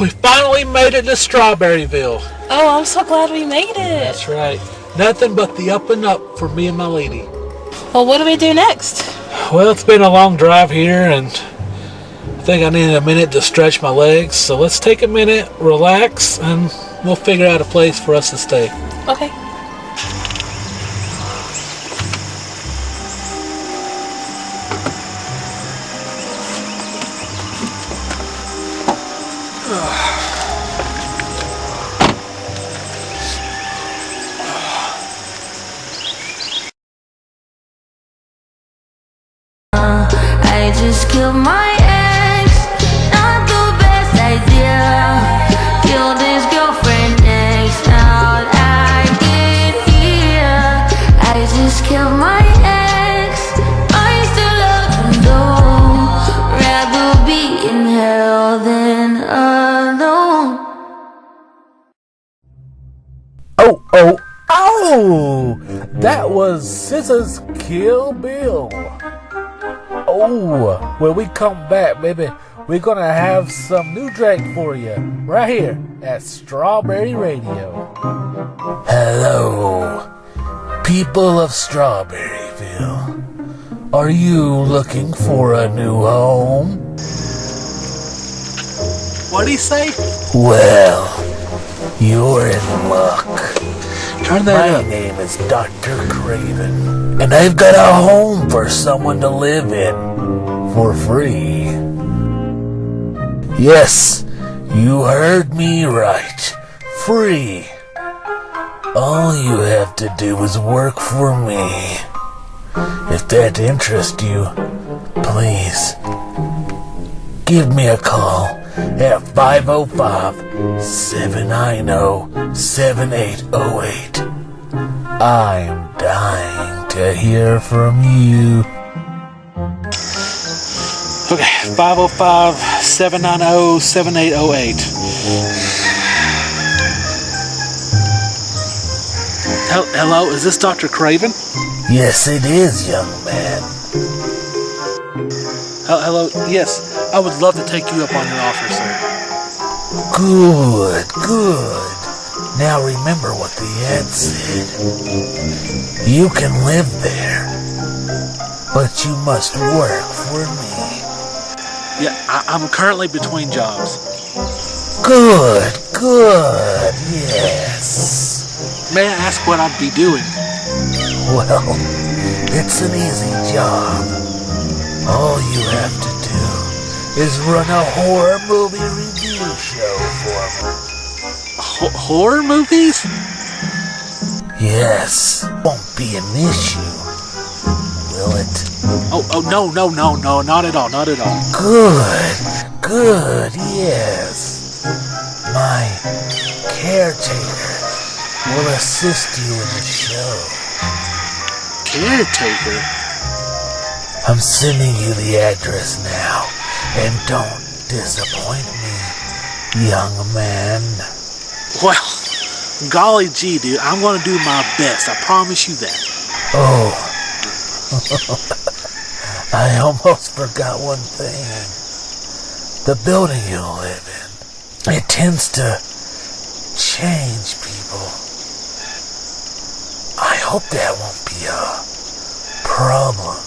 We finally made it to Strawberryville. Oh, I'm so glad we made it. That's right. Nothing but the up and up for me and my lady. Well, what do we do next? Well, it's been a long drive here, and I think I needed a minute to stretch my legs. So let's take a minute, relax, and we'll figure out a place for us to stay. Okay. I just killed my ex, not the best idea. Killed his girlfriend next, now I get here. I just killed my ex, I still love him though. Rather be in hell than alone. Oh! That was Scissors Kill Bill. Oh, when we come back, baby, we're gonna have some new drink for you right here at Strawberry Radio. Hello, people of Strawberryville. Are you looking for a new home? What'd he say? Well, you're in luck. Turn that up. My name is Dr. Craven, and I've got a home for someone to live in for free. Yes, you heard me right. Free. All you have to do is work for me. If that interests you, please give me a call at 505-790-7808. I'm dying to hear from you. Okay, 505-790-7808. Hello, is this Dr. Craven? Yes, it is, young man. Hello, yes. I would love to take you up on your offer, sir. Good. Now remember what the ad said. You can live there, but you must work for me. Yeah, I'm currently between jobs. Good, yes. May I ask what I'd be doing? Well, it's an easy job. All you have to do is run a horror movie review show for me. Horror movies? Yes, won't be an issue, will it? Oh, no, not at all. Good, yes. My caretaker will assist you in the show. Caretaker? I'm sending you the address now, and don't disappoint me, young man. Well, golly gee, dude, I'm gonna do my best. I promise you that. Oh, I almost forgot one thing. The building you'll live in, it tends to change people. I hope that won't be a problem.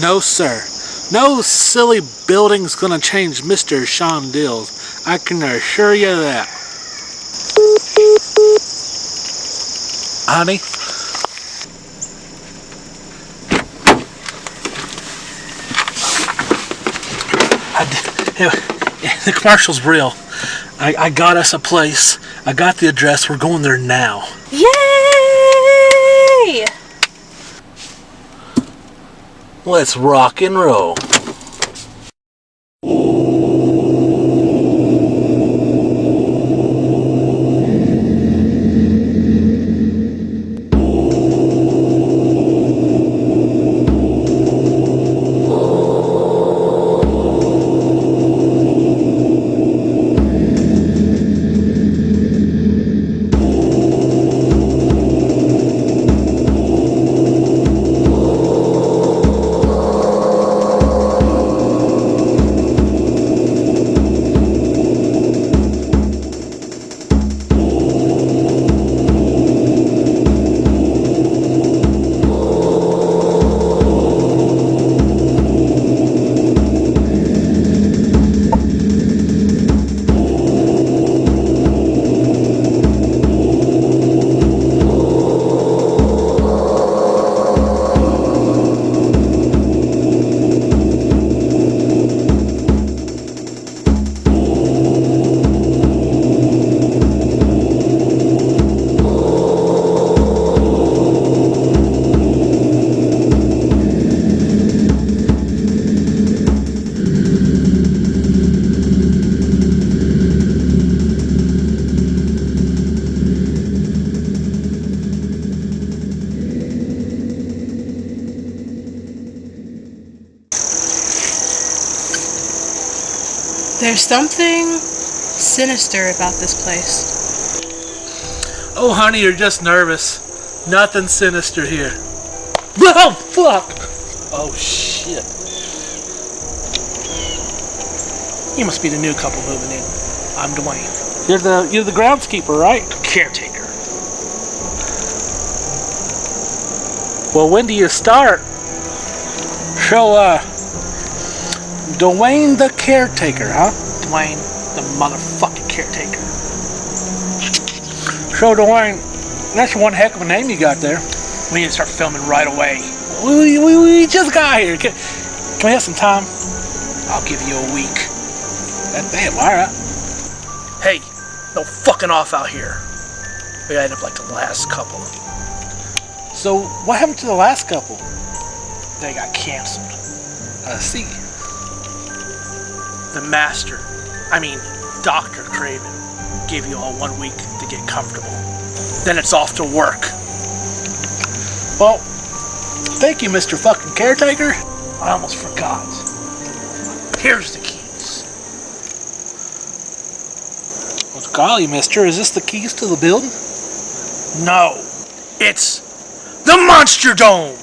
No, sir. No silly building's gonna change Mr. Sean Dills. I can assure you that. Honey? The commercial's real. I got us a place. I got the address. We're going there now. Yay! Let's rock and roll. There's something sinister about this place. Oh, honey, you're just nervous. Nothing sinister here. Oh, fuck! Oh, shit. You must be the new couple moving in. I'm Dwayne. You're the groundskeeper, right? Caretaker. Well, when do you start? So, Dwayne the caretaker, huh? Dwayne, the motherfucking caretaker. So, Dwayne, that's one heck of a name you got there. We need to start filming right away. We just got here. Can we have some time? I'll give you a week. God damn, alright. Hey, no fucking off out here. We end up like the last couple. So, what happened to the last couple? They got canceled. I see. The Dr. Craven, gave you all 1 week to get comfortable. Then it's off to work. Well, thank you, Mr. fucking caretaker. I almost forgot. Here's the keys. Well, golly, mister, is this the keys to the building? No, it's the Monster Dome!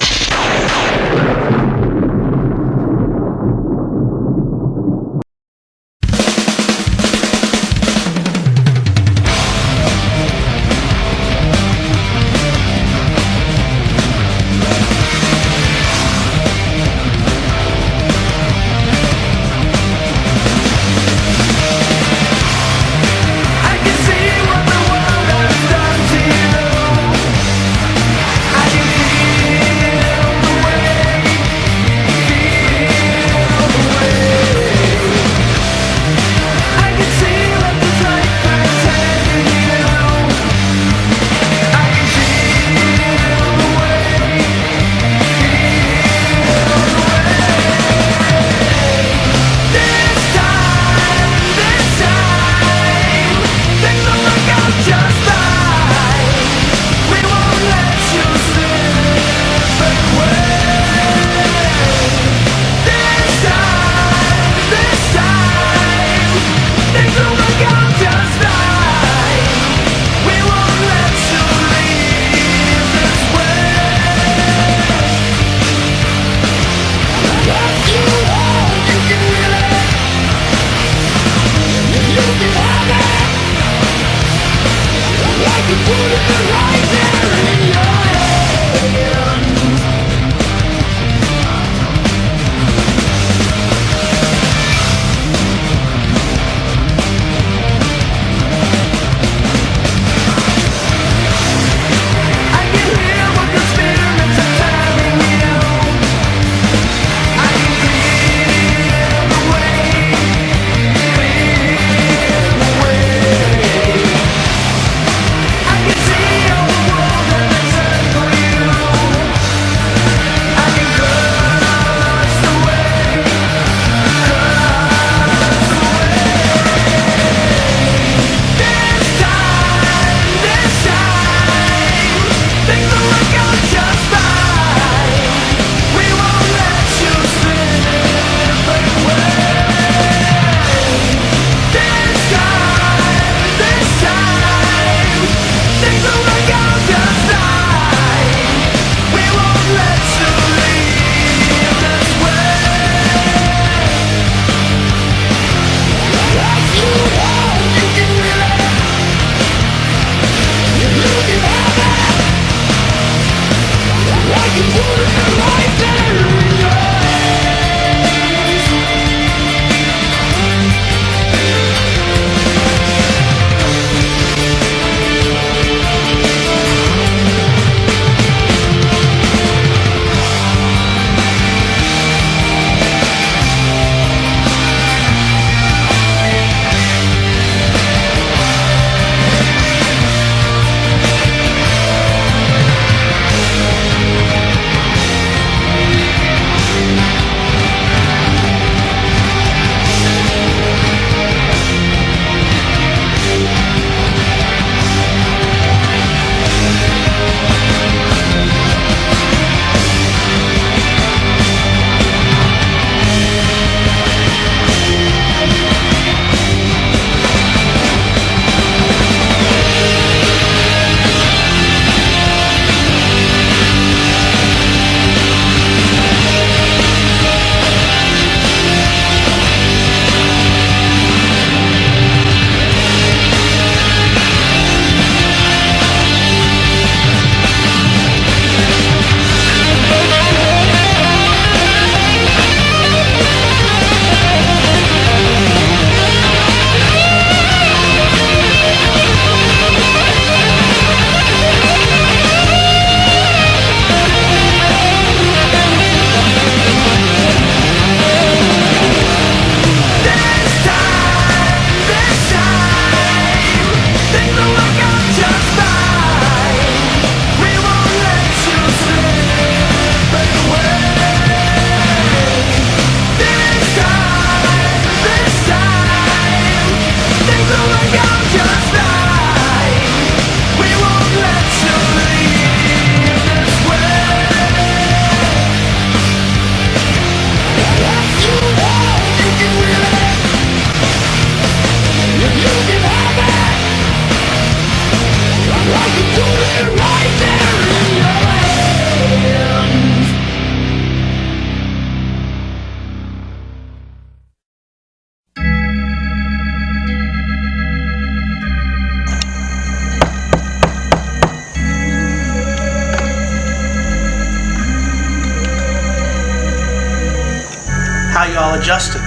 y'all adjusting?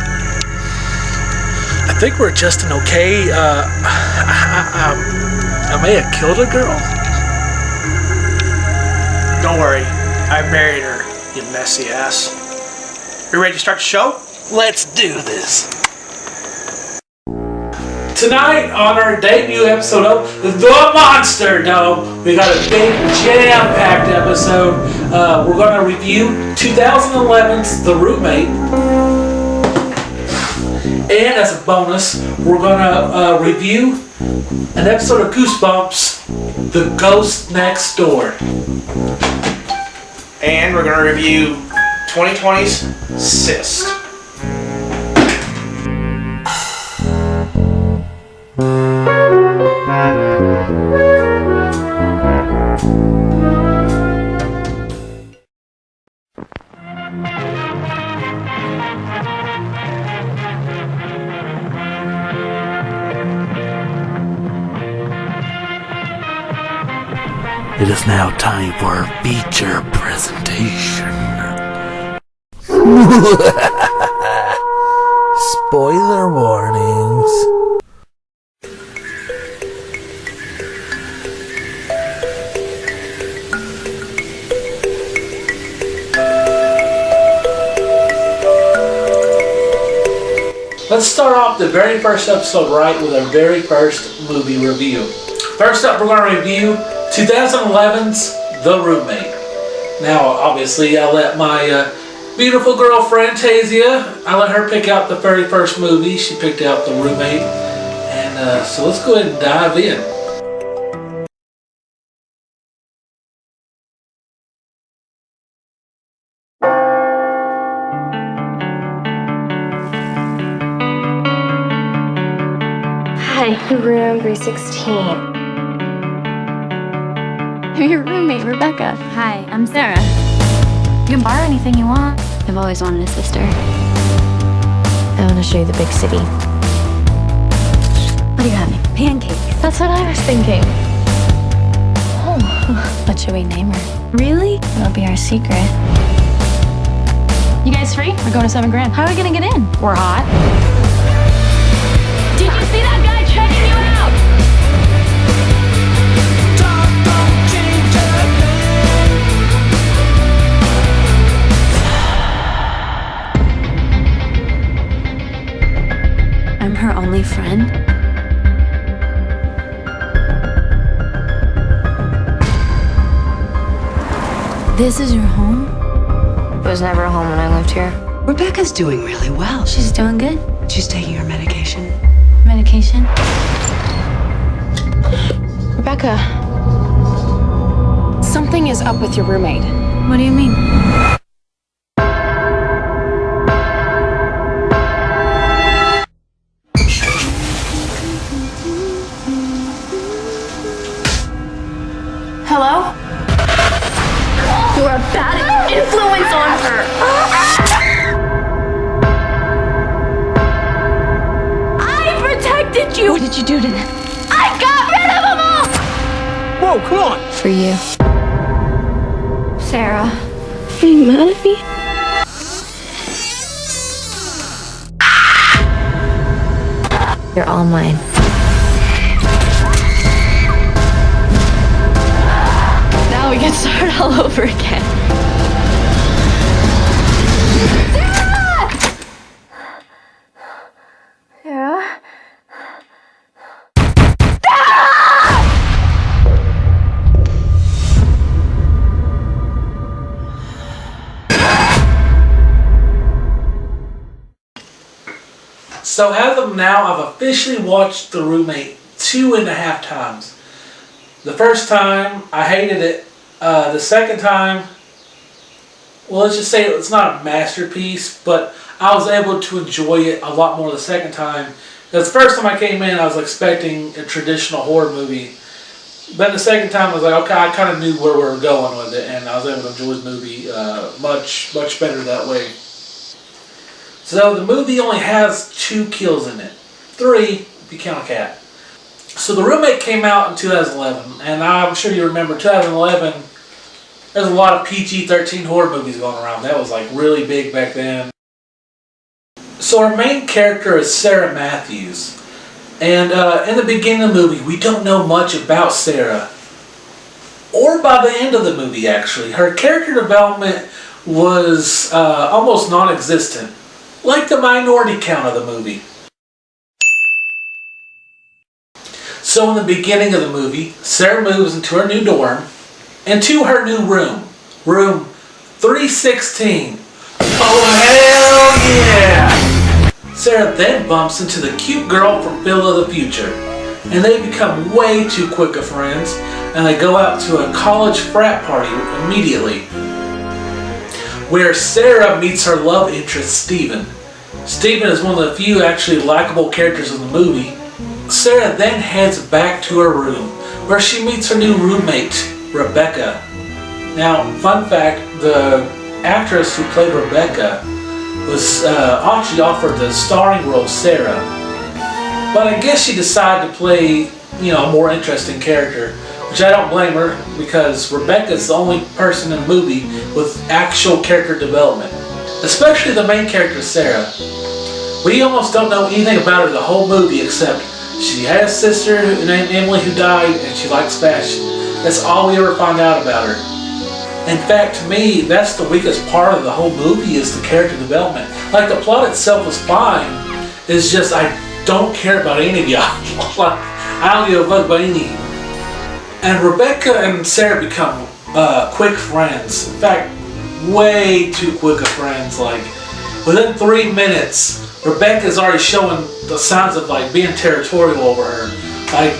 I think we're adjusting okay. I may have killed a girl. Don't worry, I married her, you messy ass. You ready to start the show? Let's do this. Tonight on our debut episode of The Monster Dome, we got a big jam-packed episode. We're going to review 2011's The Roommate. And as a bonus, we're going to review an episode of Goosebumps, The Ghost Next Door. And we're going to review 2020's Cyst. It is now time for our feature presentation. Spoiler warnings. Let's start off the very first episode right with our very first movie review. First up, we're going to review 2011's The Roommate. Now, obviously, I let my beautiful girlfriend, Tasia, I let her pick out the very first movie. She picked out The Roommate. And so let's go ahead and dive in. Hi, room 316. I'm your roommate, Rebecca. Hi, I'm Sarah. You can borrow anything you want. I've always wanted a sister. I want to show you the big city. What are you having? Pancakes. That's what I was thinking. Oh, what should we name her? Really? It'll be our secret. You guys free? We're going to $7,000. How are we gonna get in? We're hot. Did you see that guy checking you out? I'm her only friend. This is your home? It was never a home when I lived here. Rebecca's doing really well. She's doing good. She's taking her medication. Medication? Rebecca. Something is up with your roommate. What do you mean? Hello? You're a bad influence on her. I protected you. What did you do to them? I got rid of them all. Whoa, come on! For you. Sarah. Are you mad at me? You're all mine. Now we can start all over again. Sarah? Sarah? So as of now, I've officially watched The Roommate 2.5 times. The first time, I hated it. The second time, well, let's just say it's not a masterpiece, but I was able to enjoy it a lot more the second time. Because the first time I came in, I was expecting a traditional horror movie. But the second time, I was like, okay, I kind of knew where we were going with it, and I was able to enjoy the movie much better that way. So the movie only has 2 kills in it. 3 if you count a cat. So The Roommate came out in 2011, and I'm sure you remember 2011, there's a lot of PG-13 horror movies going around. That was like really big back then. So our main character is Sarah Matthews. And in the beginning of the movie, we don't know much about Sarah. Or by the end of the movie, actually. Her character development was almost non-existent. Like the minority count of the movie. So in the beginning of the movie, Sarah moves into her new dorm, into her new room. Room 316. Oh hell yeah! Sarah then bumps into the cute girl from Phil of the Future. And they become way too quick of friends, and they go out to a college frat party immediately. Where Sarah meets her love interest, Steven. Steven is one of the few actually likable characters in the movie. Sarah then heads back to her room, where she meets her new roommate, Rebecca. Now, fun fact, the actress who played Rebecca was actually offered the starring role Sarah. But I guess she decided to play, a more interesting character, which I don't blame her, because Rebecca's the only person in the movie with actual character development. Especially the main character, Sarah. We almost don't know anything about her the whole movie, except she had a sister named Emily who died, and she likes fashion. That's all we ever find out about her. In fact, to me, that's the weakest part of the whole movie, is the character development. Like, the plot itself is fine. It's just, I don't care about any of y'all. Like, I don't give a fuck about any of you. And Rebecca and Sarah become quick friends. In fact, way too quick of friends. Like, within 3 minutes, Rebecca's already showing the signs of like being territorial over her. Like,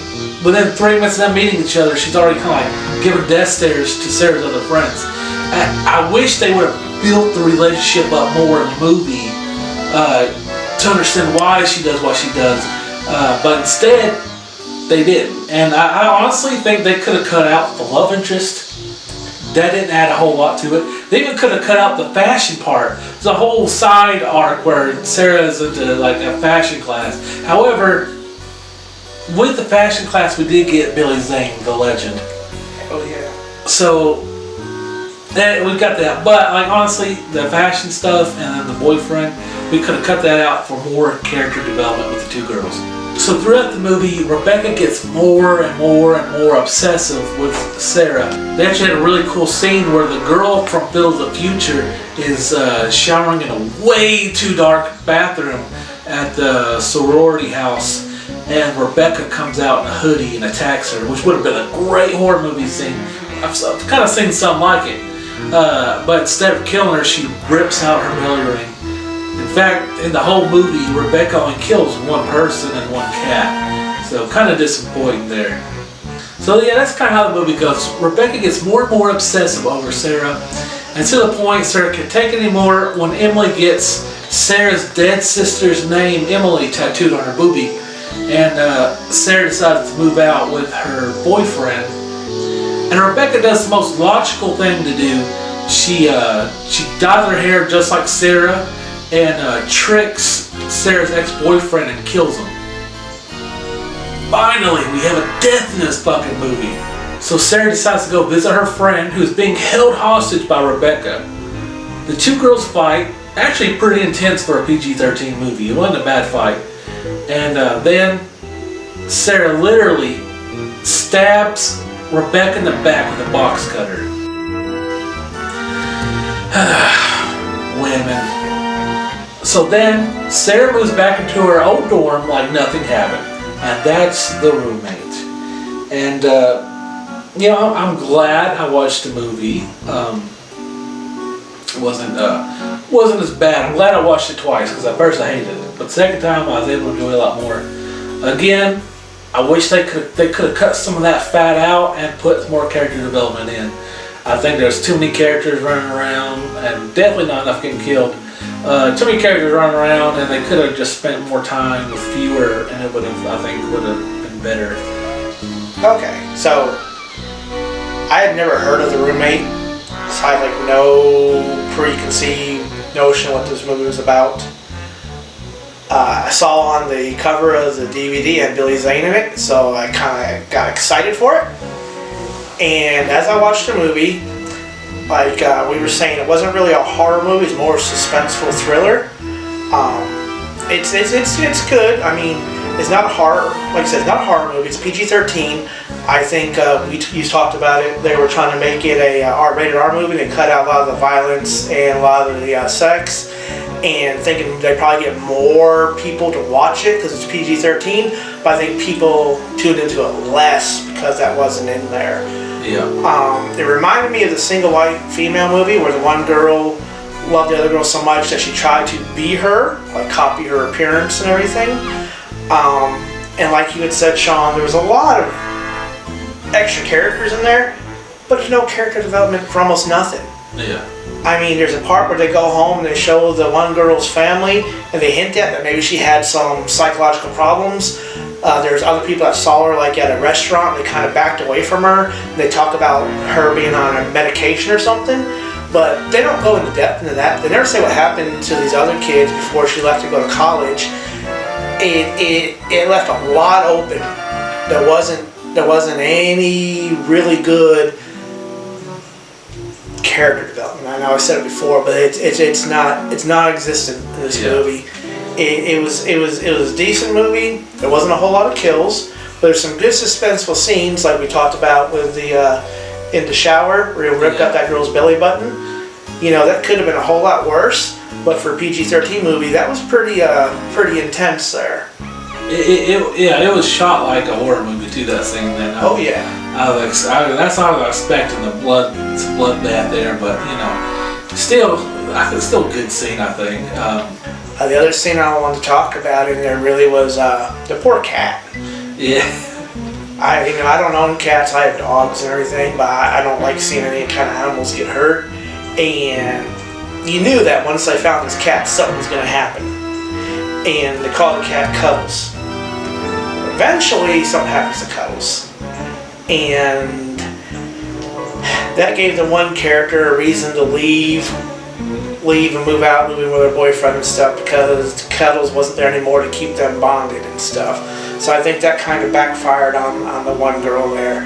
within 3 minutes of them meeting each other, she's already kind of like giving death stares to Sarah's other friends. I wish they would have built the relationship up more in the movie to understand why she does what she does. But instead, they didn't. And I honestly think they could have cut out the love interest. That didn't add a whole lot to it. They even could have cut out the fashion part. There's a whole side arc where Sarah's into like a fashion class. However, with the fashion class, we did get Billy Zane, the legend. Oh yeah. So we got that. But like honestly, the fashion stuff and then the boyfriend, we could have cut that out for more character development with the two girls. So throughout the movie, Rebecca gets more and more and more obsessive with Sarah. They actually had a really cool scene where the girl from Phil of the Future is showering in a way too dark bathroom at the sorority house, and Rebecca comes out in a hoodie and attacks her, which would have been a great horror movie scene. I've kind of seen something like it. But instead of killing her, she rips out her belly ring. In fact, in the whole movie, Rebecca only kills one person and one cat. So kind of disappointing there. So yeah, that's kind of how the movie goes. Rebecca gets more and more obsessive over Sarah. And to the point Sarah can't take it anymore when Emily gets Sarah's dead sister's name, Emily, tattooed on her boobie. And Sarah decides to move out with her boyfriend. And Rebecca does the most logical thing to do. She dyes her hair just like Sarah and tricks Sarah's ex-boyfriend and kills him. Finally, we have a death in this fucking movie. So Sarah decides to go visit her friend who's being held hostage by Rebecca. The two girls fight, actually pretty intense for a PG-13 movie. It wasn't a bad fight. And then Sarah literally stabs Rebecca in the back with a box cutter. Women. So then Sarah moves back into her old dorm like nothing happened. And that's The Roommate. And, I'm glad I watched the movie. It wasn't as bad. I'm glad I watched it twice, because at first I hated it. But the second time I was able to enjoy it a lot more. Again, I wish they could have cut some of that fat out and put more character development in. I think there's too many characters running around, and definitely not enough getting killed. Too many characters running around, and they could have just spent more time with fewer, and it would have been better. Okay, so I had never heard of The Roommate, so I had no preconceived notion what this movie was about. I saw on the cover of the DVD and Billy Zane in it, so I kind of got excited for it. And as I watched the movie, we were saying, it wasn't really a horror movie, it's more a suspenseful thriller. it's good. I mean, it's not a horror. Like I said, it's not a horror movie. It's PG-13. I think you talked about it. They were trying to make it a rated R movie. They cut out a lot of the violence and a lot of the sex, and thinking they'd probably get more people to watch it because it's PG-13. But I think people tuned into it less because that wasn't in there. Yeah. It reminded me of the Single White Female movie where the one girl loved the other girl so much that she tried to be her, like copy her appearance and everything. And like you had said, Sean, there was a lot of extra characters in there, but there's no character development for almost nothing. Yeah. I mean, there's a part where they go home and they show the one girl's family and they hint at that maybe she had some psychological problems. There's other people that saw her like at a restaurant and they kind of backed away from her. And they talk about her being on a medication or something, but they don't go into depth into that. They never say what happened to these other kids before she left to go to college. It left a lot open. There wasn't any really good character development. I know I said it before, but it's non-existent in this movie. It was a decent movie. There wasn't a whole lot of kills, but there's some good suspenseful scenes like we talked about with the in the shower where he ripped up that girl's belly button. You know, that could have been a whole lot worse, but for a PG-13 movie, that was pretty intense there. It was shot like a horror movie too. That scene. Then Oh yeah. That's how I was expecting the bloodbath there, but you know, still a good scene. I think. The other scene I wanted to talk about in there really was the poor cat. Yeah. I don't own cats. I have dogs and everything, but I don't like seeing any kind of animals get hurt. And you knew that once they found this cat, something was going to happen. And they called the cat Cuddles. Eventually, something happens to Cuddles. And that gave the one character a reason to leave and move out, moving with her boyfriend and stuff, because Cuddles wasn't there anymore to keep them bonded and stuff. So I think that kind of backfired on the one girl there.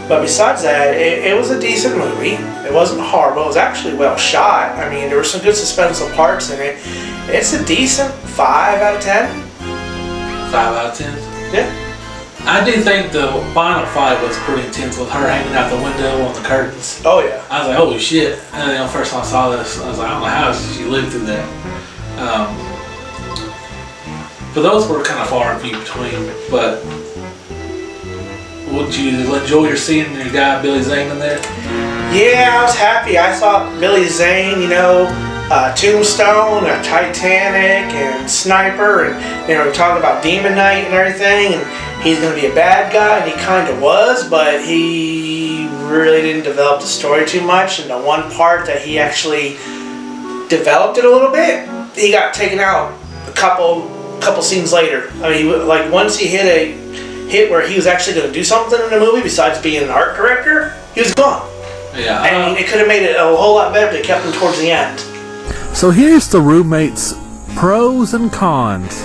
But besides that, it was a decent movie. It wasn't horrible. It was actually well shot. I mean, there were some good suspenseful parts in it. It's a decent 5 out of 10. 5 out of 10? Yeah. I do think the final fight was pretty intense with her hanging out the window on the curtains. Oh yeah. I was like, holy shit. And then the first time I saw this, I was like, I don't know how she lived through that. But those were kind of far and few between. But would you enjoy seeing your guy Billy Zane in there? Yeah, I was happy. I thought Billy Zane, Tombstone, Titanic, and Sniper, and we're talking about Demon Knight and everything, and he's going to be a bad guy, and he kind of was, but he really didn't develop the story too much. And the one part that he actually developed it a little bit, he got taken out a couple scenes later. I mean, like once he hit a hit where he was actually going to do something in the movie besides being an art director, he was gone. Yeah. And it could have made it a whole lot better if they kept him towards the end. So here's the Roommate's pros and cons.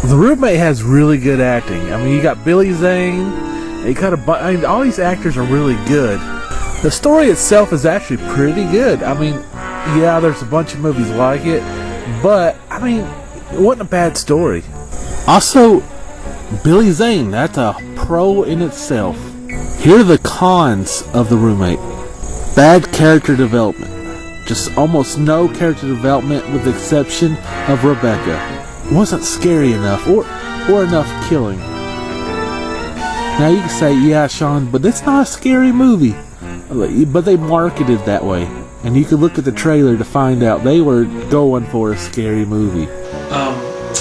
The Roommate has really good acting. I mean, you got Billy Zane. All these actors are really good. The story itself is actually pretty good. I mean, yeah, there's a bunch of movies like it, but I mean, it wasn't a bad story. Also, Billy Zane, that's a pro in itself. Here are the cons of The Roommate. Bad character development. Just almost no character development with the exception of Rebecca. It wasn't scary enough or enough killing. Now you can say, yeah, Sean, but it's not a scary movie. But they marketed that way. And you can look at the trailer to find out they were going for a scary movie.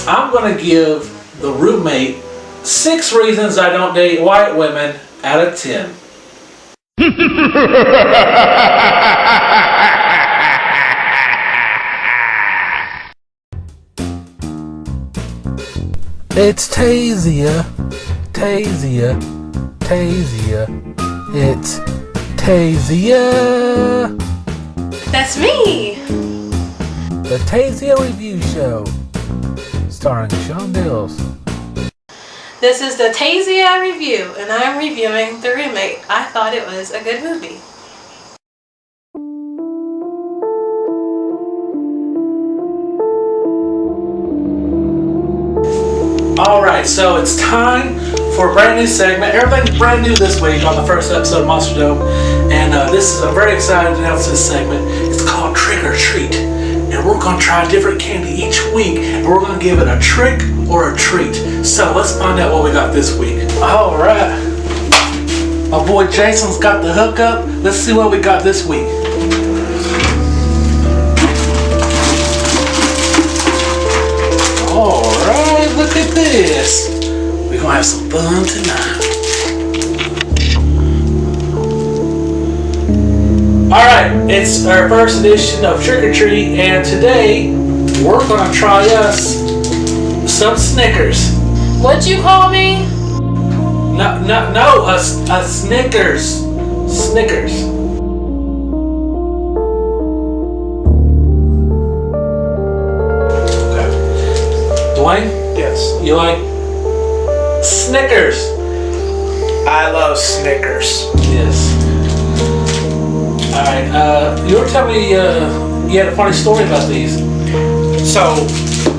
I'm going to give The Roommate 6 reasons I don't date white women out of 10. It's Tasia. It's Tasia. That's me! The Tasia Review Show. Starring Sean Dills. This is the Tasia Review, and I'm reviewing The Roommate. I thought it was a good movie. Alright, so it's time for a brand new segment. Everything's brand new this week on the first episode of Monster Dome. And I'm very excited to announce this segment. It's called Trick or Treat. And we're going to try different candy each week. And we're going to give it a trick or a treat. So let's find out what we got this week. Alright. My boy Jason's got the hookup. Let's see what we got this week. Alright, look at this. We're gonna have some fun tonight. Alright, it's our first edition of Trick or Treat, and today we're gonna try us some Snickers. What'd you call me? No, a Snickers. Snickers. Dwayne? Yes. You like Snickers? I love Snickers. Yes. Alright, you were telling me you had a funny story about these. So,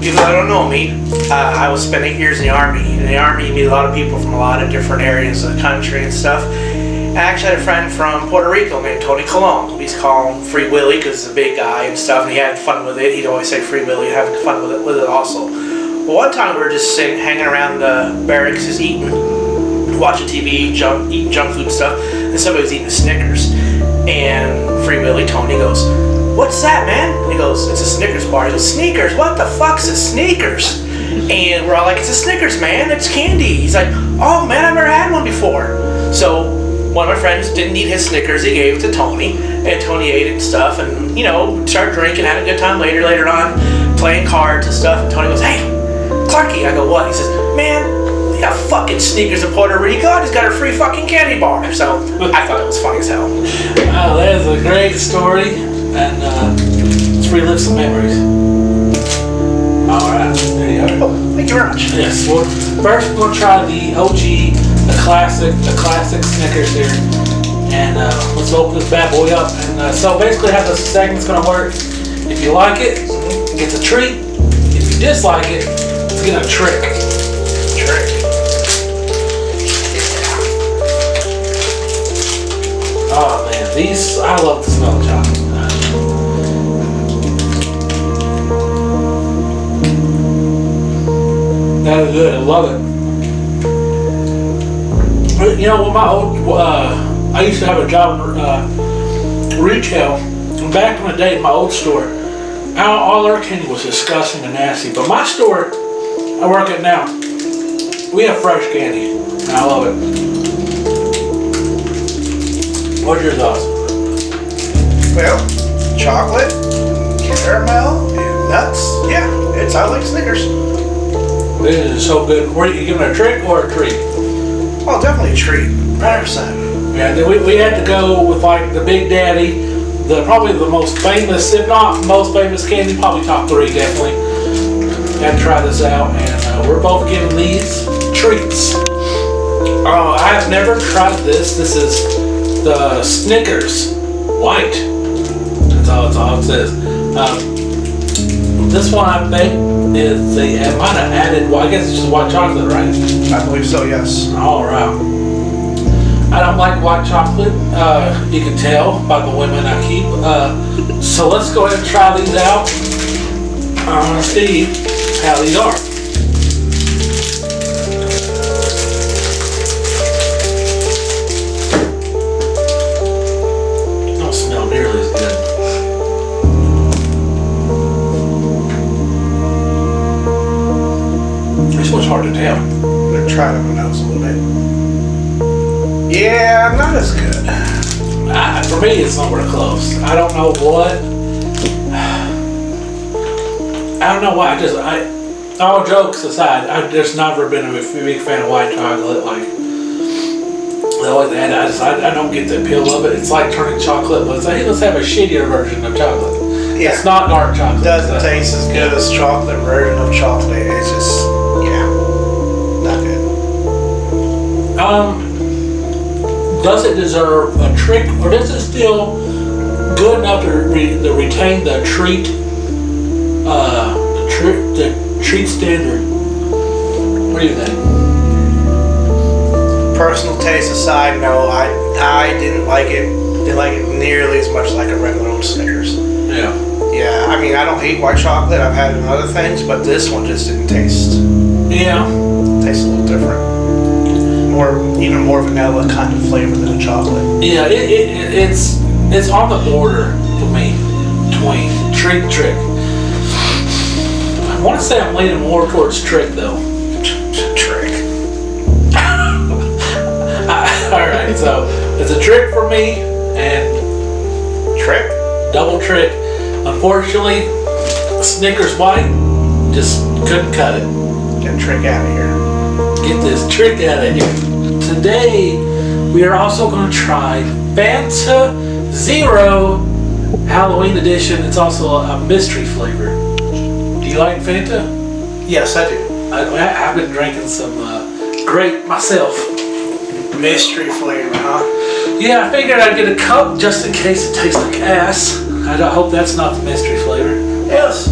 people that don't know me, I was spent 8 years in the Army. In the Army, you meet a lot of people from a lot of different areas of the country and stuff. I actually had a friend from Puerto Rico named Tony Colon. We used to call him Free Willy because he's a big guy and stuff, and he had fun with it. He'd always say Free Willy, having fun with it also. Well, one time we were just hanging around the barracks, just eating, watching TV, eating junk food stuff, and somebody was eating a Snickers. And Free Willy, Tony goes, "What's that, man?" He goes, "It's a Snickers bar." He goes, "Sneakers? What the fuck's a Sneakers?" And we're all like, "It's a Snickers, man. It's candy." He's like, "Oh, man, I've never had one before." So one of my friends didn't eat his Snickers. He gave it to Tony, and Tony ate it and stuff, and, you know, started drinking, had a good time later on, playing cards and stuff. And Tony goes, "Hey, Clarky." I go, "What?" He says, "Man, we got fucking Sneakers in Puerto Rico. I just got a free fucking candy bar." So I thought it was funny as hell. Wow, that is a great story, and let's relive some memories. Alright, there you go. Oh, thank you very much. Yes, well, first we're going to try the OG, the classic Snickers here. And let's open this bad boy up. And so basically how this segment's going to work, if you like it, it gets a treat. If you dislike it, it's getting a trick. Oh man, these, I love the smell of chocolate. That is good, I love it. But, you know, with my old, I used to have a job in retail. And back in the day, in my old store, all our candy was disgusting and nasty. But my store I work at now, we have fresh candy. And I love it. What's your thoughts? Well, chocolate, caramel, and nuts. Yeah, I like Snickers. This is so good. Were you giving it a trick or a treat? Oh, definitely a treat. 100%. Yeah, we had to go with like the Big Daddy, probably the most famous, if not most famous candy, probably top 3 definitely. Had to try this out, and we're both giving these treats. I have never tried this. This is the Snickers White. That's all it says. This one I think is they might have added. Well, I guess it's just white chocolate, right? I believe so. Yes. All right. I don't like white chocolate. You can tell by the women I keep. So let's go ahead and try these out. I want to see how these are. Hard to tell. I'm gonna try it my nose a little bit. Yeah, not as good. For me, it's nowhere close. I don't know what. I don't know why. All jokes aside, I've just never been a big fan of white chocolate. Like they always add. I don't get the appeal of it. It's like turning chocolate, but it's like, hey, let's have a shittier version of chocolate. Yeah. It's not dark chocolate. Doesn't taste as good as chocolate version of chocolate. It's just, not good. Does it deserve a trick, or does it still good enough to retain the treat, the treat standard? What do you think? Personal taste aside, no, I didn't like it. Didn't like it nearly as much like a regular old Snickers. Yeah. Yeah, I mean, I don't hate white chocolate. I've had it in other things, but this one just didn't taste. Yeah. Tastes a little different. Even more vanilla kind of flavor than a chocolate. Yeah, it's on the border for me between treat and trick. I want to say I'm leaning more towards trick though. Trick. Alright, so it's a trick for me and Trick? double trick. Unfortunately, Snickers white just couldn't cut it. Get Trick out of here. Get this trick out of here. Today, we are also going to try Fanta Zero Halloween edition. It's also a mystery flavor. Do you like Fanta? Yes, I do. I've been drinking some grape myself. Mystery flavor, huh? Yeah, I figured I'd get a cup just in case it tastes like ass. I hope that's not the mystery flavor. Yes.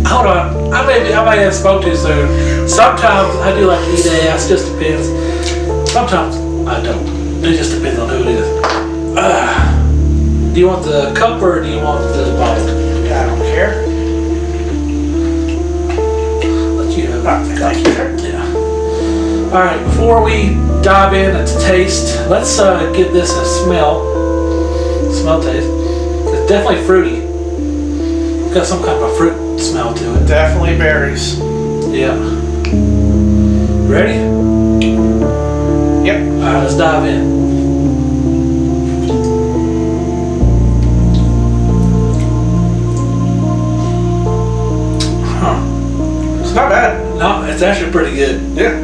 Hold on, I might have spoke too soon. Sometimes I do like to eat ass, just depends. Sometimes I don't. It just depends on who it is. Do you want the cup or do you want the bottle? I don't care. Let you have it. Thank you, sir. Yeah. Alright, before we dive in and taste, let's give this a smell. Smell taste. It's definitely fruity. It's got some kind of a fruit smell to it. Definitely berries. Yeah. Ready? Yep. Alright, let's dive in. Huh. It's not bad. No, it's actually pretty good. Yeah.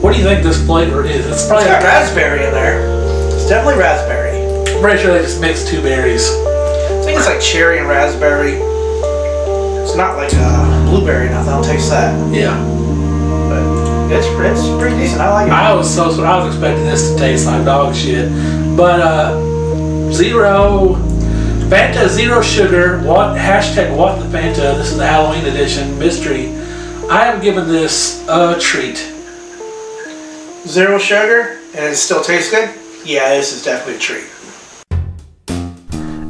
What do you think this flavor is? It's probably It's got raspberry in there. It's definitely raspberry. I'm pretty sure they just mixed two berries. I think it's like cherry and raspberry. It's not like blueberry or nothing. I'll taste that. Yeah. But it's pretty decent. I like it. I was expecting this to taste like dog shit. But Fanta Zero Sugar, what the Fanta, this is the Halloween edition, mystery. I am giving this a treat. Zero sugar, and it still tastes good? Yeah, this is definitely a treat.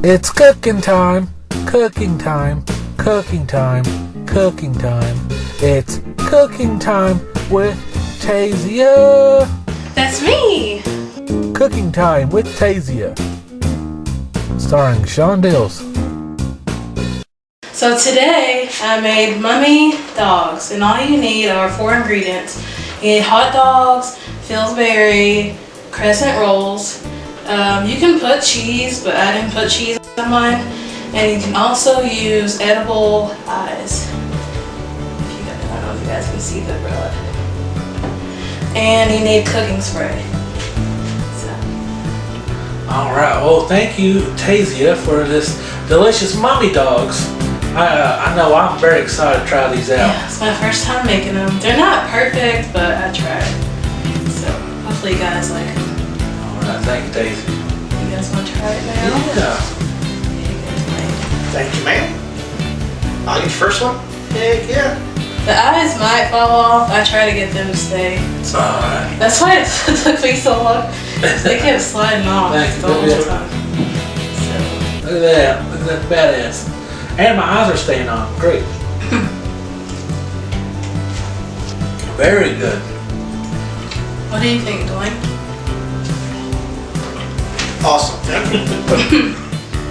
It's cooking time, cooking time, cooking time, cooking time. It's cooking time with Tasia. That's me. Cooking time with Tasia. Starring Sean Dills. So today I made mummy dogs, and all you need are 4 ingredients. You need hot dogs, Pillsbury, crescent rolls. You can put cheese, but I didn't put cheese on mine. And you can also use edible eyes. I don't know if you guys can see the red. And you need cooking spray. Alright, well thank you Tasia for this delicious mummy dogs. I know I'm very excited to try these out. Yeah, it's my first time making them. They're not perfect, but I tried. So hopefully you guys like them. Alright, thank you Tasia. You guys want to try it now? Yeah. Thank you, ma'am. I'll get the first one. Heck yeah. The eyes might fall off. I try to get them to stay. Alright. That's why it took me so long. They kept sliding off Thank you. the whole time. Look at that. Look at that badass. And my eyes are staying on. Great. Very good. What do you think, Dwayne? Awesome. Thank you.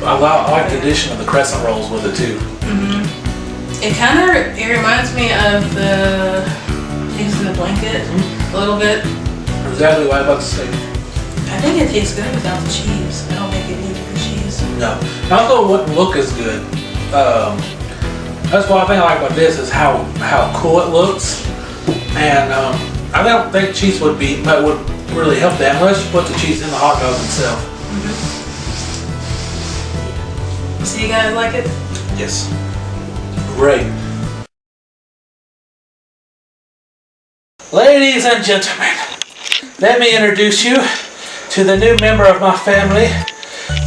I like the addition of the crescent rolls with it too. It reminds me of the things in the blanket a little bit. Exactly what I was about to say. I think it tastes good without the cheese. I don't think it needed the cheese. No. Also, it wouldn't look as good. That's what I think I like about this is how cool it looks. And I don't think cheese would really help that unless you put the cheese in the hot dog itself. So you guys like it? Yes. Great. Ladies and gentlemen, let me introduce you to the new member of my family,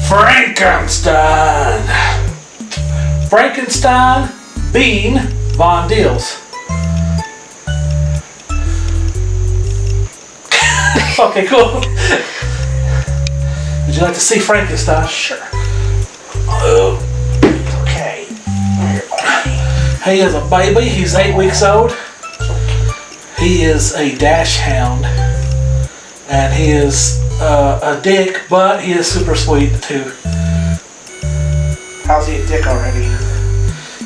Frankenstein. Frankenstein Bean Von Deals. Okay, cool. Would you like to see Frankenstein? Sure. Okay. He is a baby. He's 8 weeks old. He is a dash hound. And he is a dick, but he is super sweet too. How's he a dick already?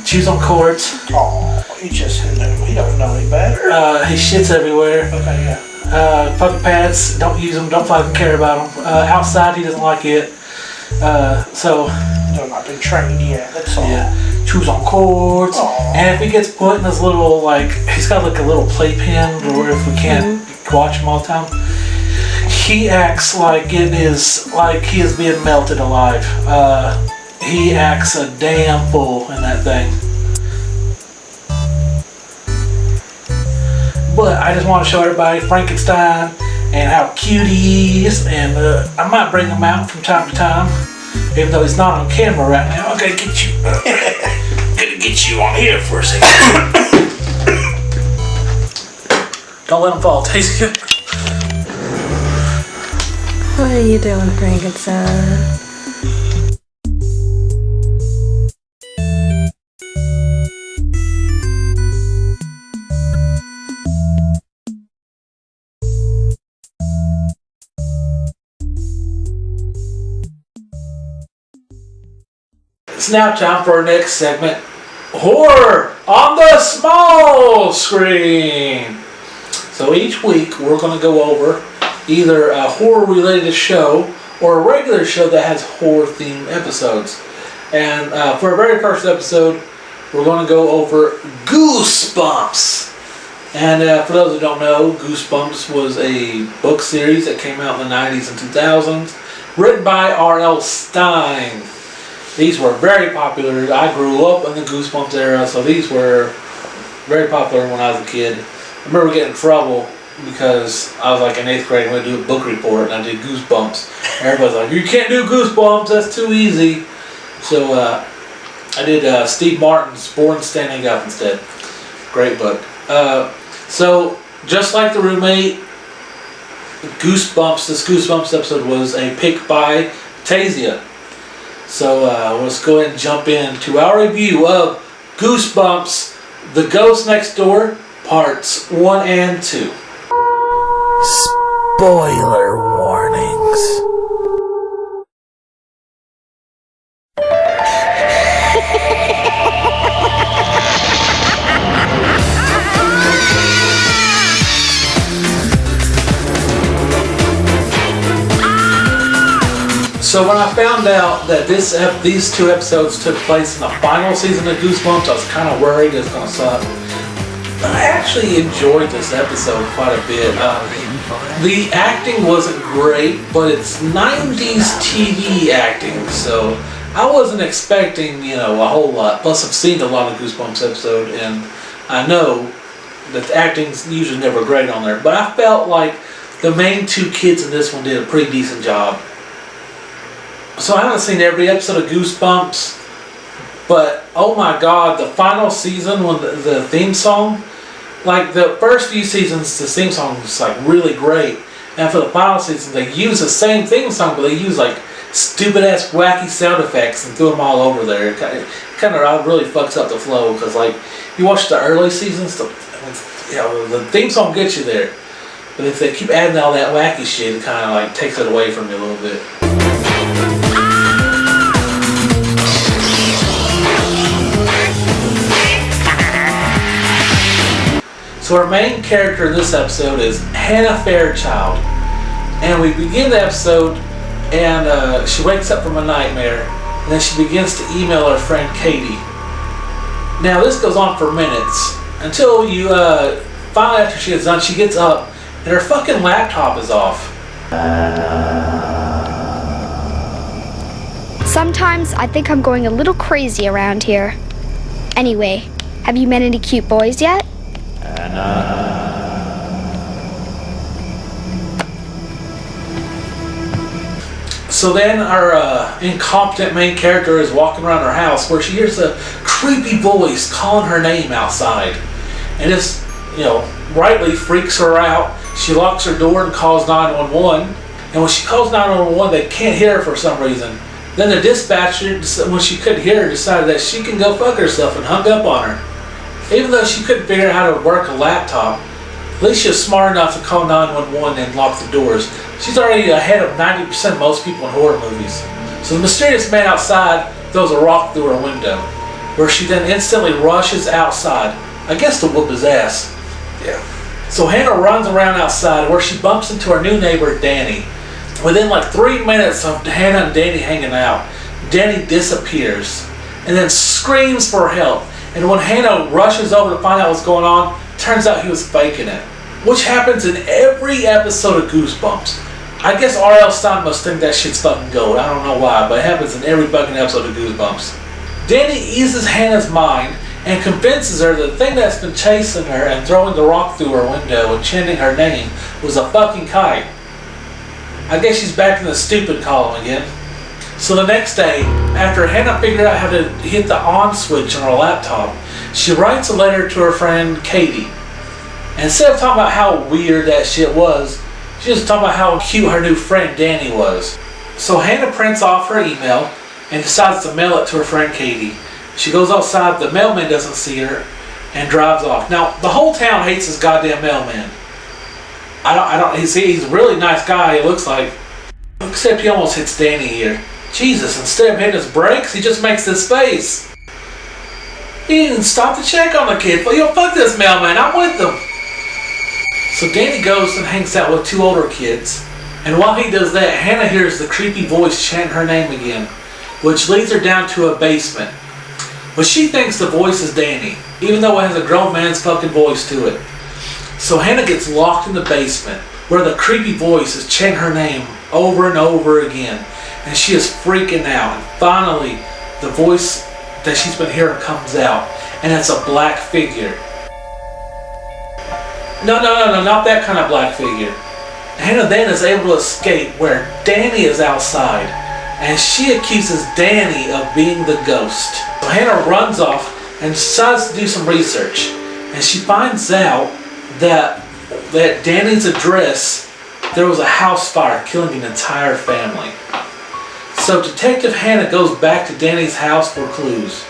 Chews on cords. Oh, he just he don't know any better. He shits everywhere. Okay, yeah. Puppy pads, don't use them, don't fucking care about them. Outside, he doesn't like it. So, No, not been trained yet. That's all. yeah, chews on cords. Aw. And if he gets put in this little, like, he's got like a little playpen where if we can't watch him all the time, he acts like it is, like he is being melted alive. He acts a damn fool in that thing. But I just want to show everybody Frankenstein and how cute he is, and I might bring him out from time to time, even though he's not on camera right now. I gotta get you, gotta get you on here for a second. Don't let him fall, Daisy. What are you doing, Frankenstein? It's now time for our next segment, Horror on the Small Screen. So each week we're going to go over either a horror-related show or a regular show that has horror-themed episodes. And for our very first episode, we're going to go over Goosebumps. And for those who don't know, Goosebumps was a book series that came out in the 90s and 2000s, written by R.L. Stine. These were very popular. I grew up in the Goosebumps era, so these were very popular when I was a kid. I remember getting in trouble because I was like in 8th grade and we do a book report and I did Goosebumps. Everybody's like, you can't do Goosebumps, that's too easy. So I did Steve Martin's Born Standing Up instead. Great book. So just like The Roommate, Goosebumps, this Goosebumps episode was a pick by Tasia. So let's go ahead and jump into our review of Goosebumps, The Ghost Next Door, Parts 1 and 2. Spoiler warnings. So when I found out that these two episodes took place in the final season of Goosebumps, I was kind of worried it was going to suck. I actually enjoyed this episode quite a bit. The acting wasn't great, but it's 90s TV acting, so I wasn't expecting, a whole lot. Plus, I've seen a lot of Goosebumps episodes, and I know that the acting's usually never great on there. But I felt like the main two kids in this one did a pretty decent job. So I haven't seen every episode of Goosebumps, but oh my god, the final season when the theme song, like the first few seasons, the theme song was like really great, and for the final season they use the same theme song, but they use like stupid ass wacky sound effects and threw them all over there. It kind of really fucks up the flow because like you watch the early seasons, the theme song gets you there, but if they keep adding all that wacky shit, it kind of like takes it away from you a little bit. So our main character in this episode is Hannah Fairchild. And we begin the episode and she wakes up from a nightmare and then she begins to email her friend Katie. Now this goes on for minutes until you finally after she gets done, she gets up and her fucking laptop is off. Sometimes I think I'm going a little crazy around here. Anyway, have you met any cute boys yet? So then our incompetent main character is walking around her house where she hears a creepy voice calling her name outside. And this, rightly freaks her out. She locks her door and calls 911. And when she calls 911, they can't hear her for some reason. Then the dispatcher, when she couldn't hear her, decided that she can go fuck herself and hung up on her. Even though she couldn't figure out how to work a laptop, at least she was smart enough to call 911 and lock the doors. She's already ahead of 90% of most people in horror movies. So the mysterious man outside throws a rock through her window, where she then instantly rushes outside, I guess to whoop his ass. Yeah. So Hannah runs around outside where she bumps into her new neighbor, Danny. Within like 3 minutes of Hannah and Danny hanging out, Danny disappears and then screams for help. And when Hannah rushes over to find out what's going on, turns out he was faking it. Which happens in every episode of Goosebumps. I guess R.L. Stein must think that shit's fucking gold. I don't know why, but it happens in every fucking episode of Goosebumps. Danny eases Hannah's mind and convinces her that the thing that's been chasing her and throwing the rock through her window and chanting her name was a fucking kite. I guess she's back in the stupid column again. So the next day, after Hannah figured out how to hit the on switch on her laptop, she writes a letter to her friend Katie. And instead of talking about how weird that shit was, she just talking about how cute her new friend Danny was. So Hannah prints off her email and decides to mail it to her friend Katie. She goes outside, the mailman doesn't see her, and drives off. Now, the whole town hates this goddamn mailman. He's a really nice guy, it looks like. Except he almost hits Danny here. Jesus, instead of hitting his brakes, he just makes this face. He didn't stop to check on the kid. Yo, fuck this mailman, I'm with them. So Danny goes and hangs out with 2 older kids. And while he does that, Hannah hears the creepy voice chant her name again, which leads her down to a basement. But she thinks the voice is Danny, even though it has a grown man's fucking voice to it. So Hannah gets locked in the basement, where the creepy voice is chanting her name over and over again. And she is freaking out. And finally, the voice that she's been hearing comes out, and it's a black figure. No, not that kind of black figure. Hannah then is able to escape where Danny is outside, and she accuses Danny of being the ghost. So Hannah runs off and decides to do some research, and she finds out that Danny's address, there was a house fire killing an entire family. So Detective Hannah goes back to Danny's house for clues,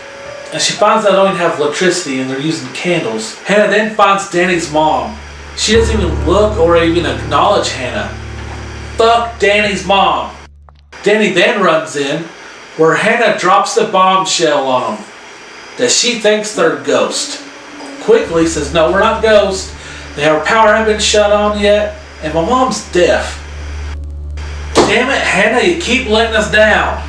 and she finds out they don't even have electricity and they're using candles. Hannah then finds Danny's mom. She doesn't even look or even acknowledge Hannah. Fuck Danny's mom. Danny then runs in, where Hannah drops the bombshell on them, that she thinks they're ghosts. Quickly says, no, we're not ghosts. Their power hasn't been shut on yet, and my mom's deaf. Damn it, Hannah, you keep letting us down.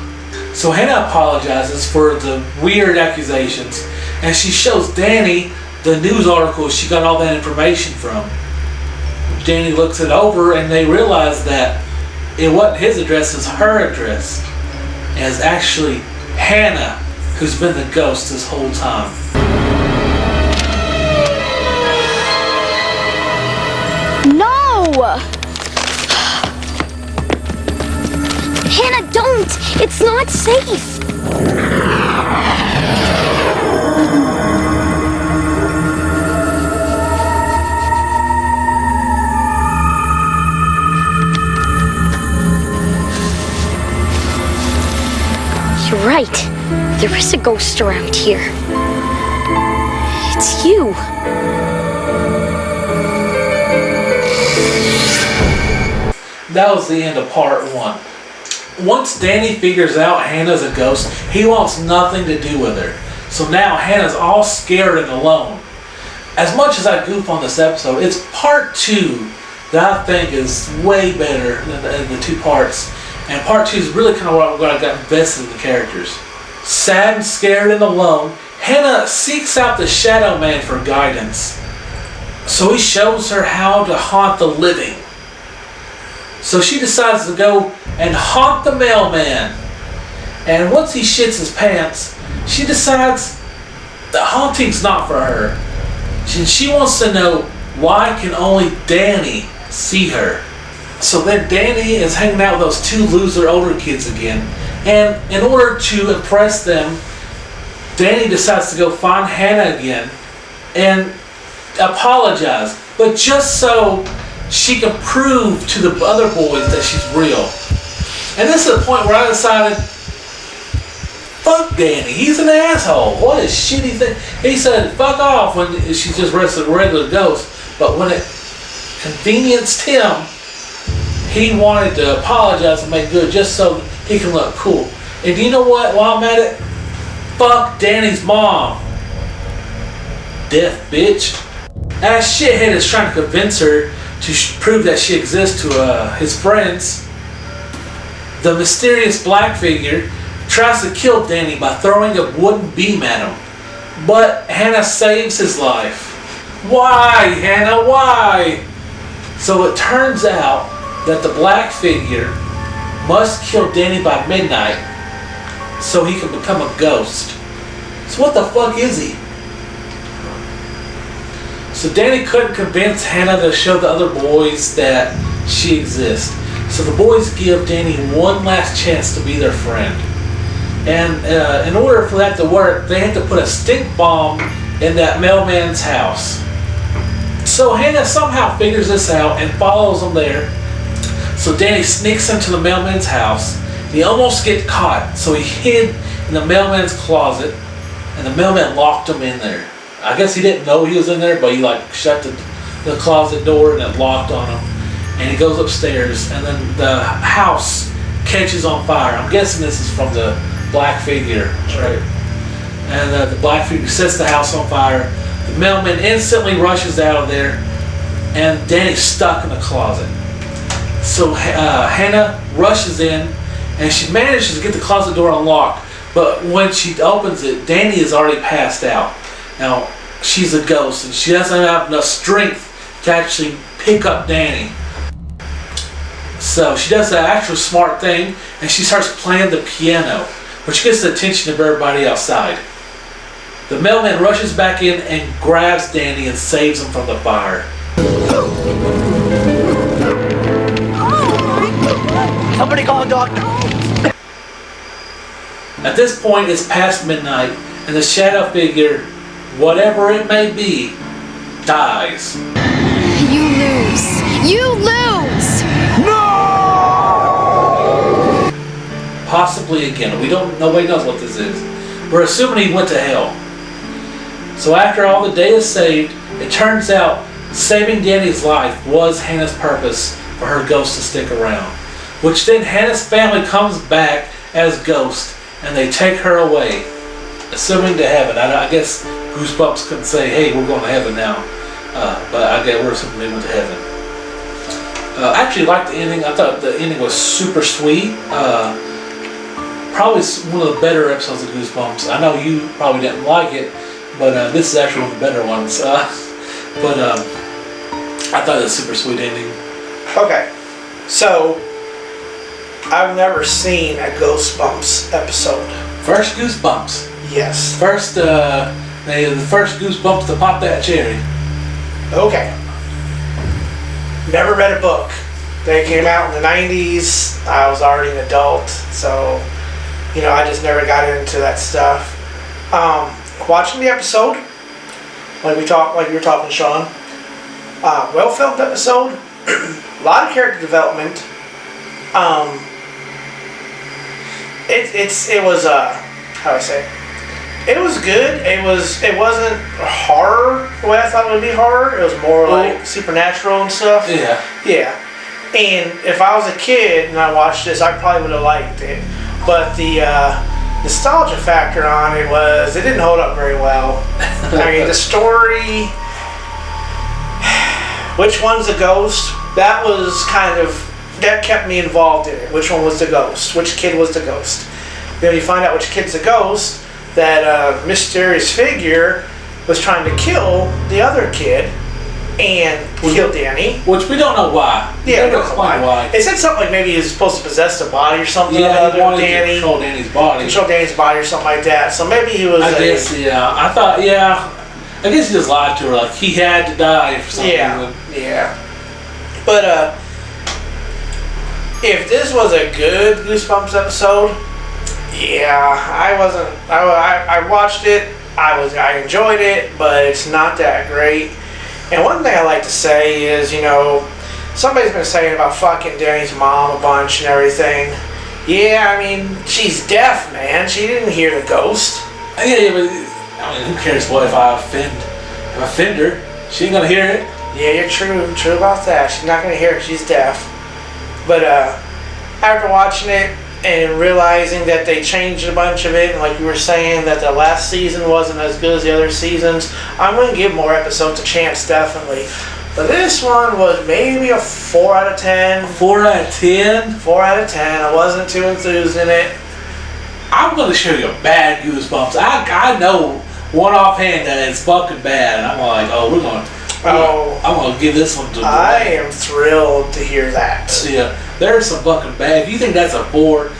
So Hannah apologizes for the weird accusations, and she shows Danny the news article she got all that information from. Danny looks it over, and they realize that it wasn't his address, it's her address. And it's actually Hannah who's been the ghost this whole time. No! Hannah, don't! It's not safe! You're right. There is a ghost around here. It's you. That was the end of part 1. Once Danny figures out Hannah's a ghost, he wants nothing to do with her. So now Hannah's all scared and alone. As much as I goof on this episode, it's part 2 that I think is way better than the 2 parts. And part 2 is really kind of where I got invested in the characters. Sad and scared and alone, Hannah seeks out the Shadow Man for guidance. So he shows her how to haunt the living. So she decides to go and haunt the mailman. And once he shits his pants, she decides the haunting's not for her. She wants to know why can only Danny see her. So then Danny is hanging out with those 2 loser older kids again. And in order to impress them, Danny decides to go find Hannah again and apologize. But just so she can prove to the other boys that she's real. And this is the point where I decided, fuck Danny, he's an asshole. What a shitty thing. He said, fuck off when she's just a regular ghost. But when it convenienced him, he wanted to apologize and make good just so he can look cool. And do you know what? While I'm at it, fuck Danny's mom. Deaf bitch. That shithead is trying to convince her to prove that she exists to his friends. The mysterious black figure tries to kill Danny by throwing a wooden beam at him. But Hannah saves his life. Why, Hannah? Why? So it turns out that the black figure must kill Danny by midnight so he can become a ghost. So what the fuck is he? So Danny couldn't convince Hannah to show the other boys that she exists. So the boys give Danny one last chance to be their friend. And in order for that to work, they had to put a stink bomb in that mailman's house. So Hannah somehow figures this out and follows them there. So Danny sneaks into the mailman's house. He almost gets caught, so he hid in the mailman's closet, and the mailman locked him in there. I guess he didn't know he was in there, but he shut the closet door and it locked on him. And he goes upstairs, and then the house catches on fire. I'm guessing this is from the black figure, right? And the black figure sets the house on fire. The mailman instantly rushes out of there, and Danny's stuck in the closet. So Hannah rushes in, and she manages to get the closet door unlocked. But when she opens it, Danny is already passed out. Now, she's a ghost, and she doesn't have enough strength to actually pick up Danny. So she does the actual smart thing, and she starts playing the piano, which gets the attention of everybody outside. The mailman rushes back in and grabs Danny and saves him from the fire. Somebody call a doctor. At this point, it's past midnight, and the shadow figure, whatever it may be, dies. You lose. You lose! Possibly again. Nobody knows what this is. We're assuming he went to hell. So after all the day is saved, it turns out saving Danny's life was Hannah's purpose for her ghost to stick around. Which then Hannah's family comes back as ghost, and they take her away, assuming to heaven. I guess Goosebumps couldn't say, hey, we're going to heaven now. But I guess we're assuming they went to heaven. I actually liked the ending. I thought the ending was super sweet. Probably one of the better episodes of Goosebumps. I know you probably didn't like it, but this is actually one of the better ones. But I thought it was a super sweet ending. Okay, so I've never seen a Goosebumps episode. First Goosebumps. Yes. First, the first Goosebumps to pop that cherry. Okay. Never read a book. They came out in the 90s. I was already an adult, so I just never got into that stuff. Watching the episode, like you were talking, Sean. Well filmed episode. A lot of character development. It was how do I say? It was good. It wasn't horror the way I thought it would be horror. It was more like supernatural and stuff. Yeah. Yeah. And if I was a kid and I watched this, I probably would have liked it. But the nostalgia factor on it didn't hold up very well. I mean, the story, which one's the ghost? That kept me involved in it. Which one was the ghost? Which kid was the ghost? Then you find out which kid's the ghost. That mysterious figure was trying to kill the other kid and kill Danny. Which we don't know why. Yeah, we don't know why. It said something like maybe he was supposed to possess the body or something. Yeah, he wanted to control Danny's body. Control Danny's body or something like that. So maybe he was. I guess, yeah. I thought, yeah. I guess he just lied to her. Like, he had to die for some reason. Yeah. But, if this was a good Goosebumps episode, yeah, I watched it. I enjoyed it, but it's not that great. And one thing I like to say is, somebody's been saying about fucking Danny's mom a bunch and everything. Yeah, I mean, she's deaf, man. She didn't hear the ghost. Yeah, but I mean, who cares what if I offend her? She ain't gonna hear it. Yeah, you're true about that. She's not gonna hear it. She's deaf. But after watching it and realizing that they changed a bunch of it, and like you were saying that the last season wasn't as good as the other seasons, I'm gonna give more episodes a chance, definitely. But this one was maybe a 4 out of 10. 4 out of 10? 4 out of 10. I wasn't too enthused in it. I'm gonna show you a bad Goosebumps. I know one offhand that it's fucking bad, and I'm like, I'm gonna give this one to I am thrilled to hear that. Yeah, there's some fucking bad. If you think that's a 4,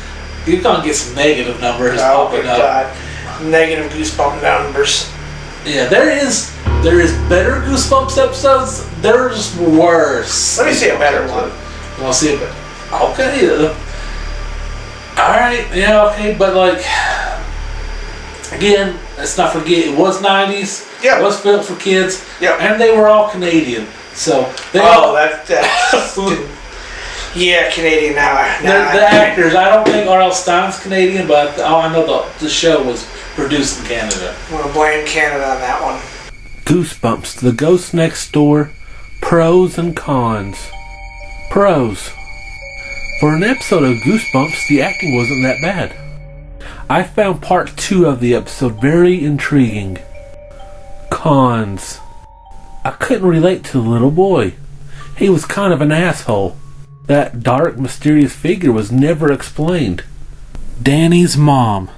you're gonna get some negative numbers popping up. God. Negative Goosebump numbers. Yeah, there is better Goosebumps episodes. There's worse. Let me see a better one. You wanna see it? Okay. Alright, yeah, okay, but like, again, let's not forget, it was 90s. Yeah. It was built for kids. Yeah. And they were all Canadian. So they that's yeah, Canadian now. The actors, I don't think R.L. Stein's Canadian, but I know the show was produced in Canada. I'm going to blame Canada on that one. Goosebumps, The Ghost Next Door, Pros and Cons. Pros. For an episode of Goosebumps, the acting wasn't that bad. I found part 2 of the episode very intriguing. Cons. I couldn't relate to the little boy. He was kind of an asshole. That dark, mysterious figure was never explained. Danny's mom.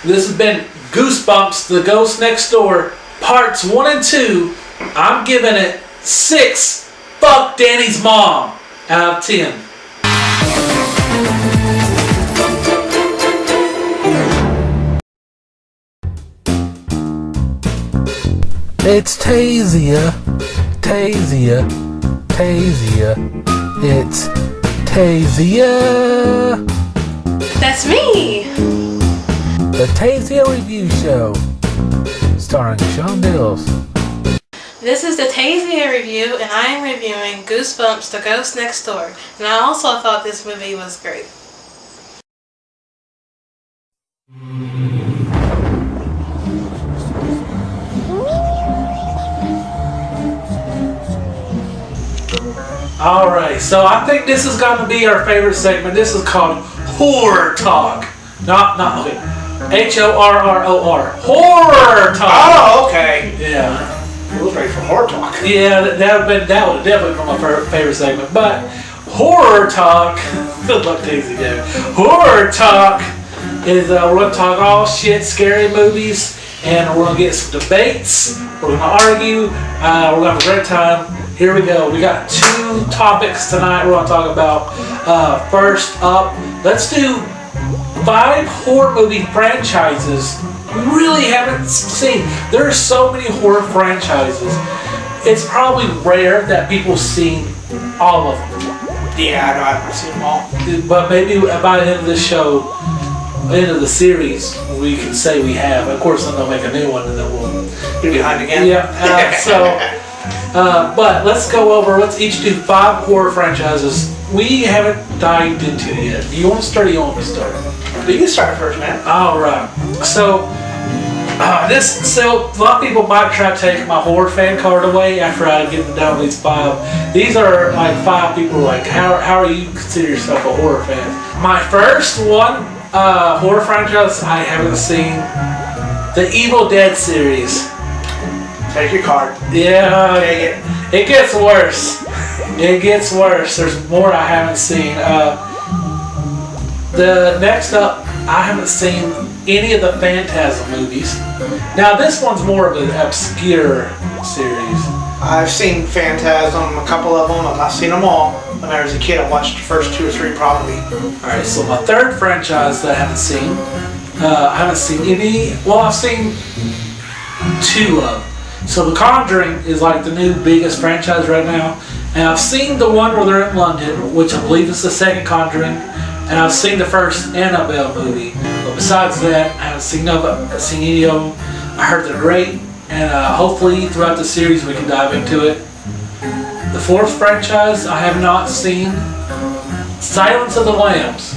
This has been Goosebumps, The Ghost Next Door, parts 1 and 2. I'm giving it 6 fuck Danny's mom out of 10. It's Tasia, Tasia, Tasia. It's Tasia. That's me. The Tasia Review Show, starring Sean Dills. This is the Tasia review, and I am reviewing Goosebumps, The Ghost Next Door. And I also thought this movie was great. Alright, so I think this is going to be our favorite segment. This is called Horror Talk. Not okay. Horror. Horror Talk. Oh, okay. Yeah. I was ready for horror talk. Yeah, that would definitely be my favorite segment. But Horror Talk, good luck Daisy Dave. Horror Talk is we're going to talk all shit, scary movies, and we're going to get some debates. We're going to argue. We're going to have a great time. Here we go. We got 2 topics tonight we're going to talk about. First up, let's do 5 horror movie franchises we really haven't seen. There are so many horror franchises. It's probably rare that people seen all of them. Yeah, I know, I haven't seen them all. But maybe by the end of the show, end of the series, we can say we have. Of course, then they'll make a new one and then we'll be behind again. Yeah. But let's go over. Let's each do 5 horror franchises we haven't dived into yet. Do you want to start or you want me to start? You can start first, man. Alright. So, a lot of people might try to take my horror fan card away after I get down with these 5. These are like 5 people who are like, how are you consider yourself a horror fan? My first one, horror franchise I haven't seen, the Evil Dead series. Take your card. Yeah, Take it. It gets worse. It gets worse. There's more I haven't seen. The next up, I haven't seen any of the Phantasm movies. Now this one's more of an obscure series. I've seen Phantasm, a couple of them. I've not seen them all. When I was a kid, I watched the first 2 or 3 probably. Alright, so my third franchise that I haven't seen, I've seen 2 of them. So The Conjuring is like the new biggest franchise right now. And I've seen the one where they're in London, which I believe is the second Conjuring. And I've seen the first Annabelle movie. But besides that, I haven't seen any of them. I heard they're great. And hopefully throughout the series we can dive into it. The the fourth franchise I have not seen. Silence of the Lambs.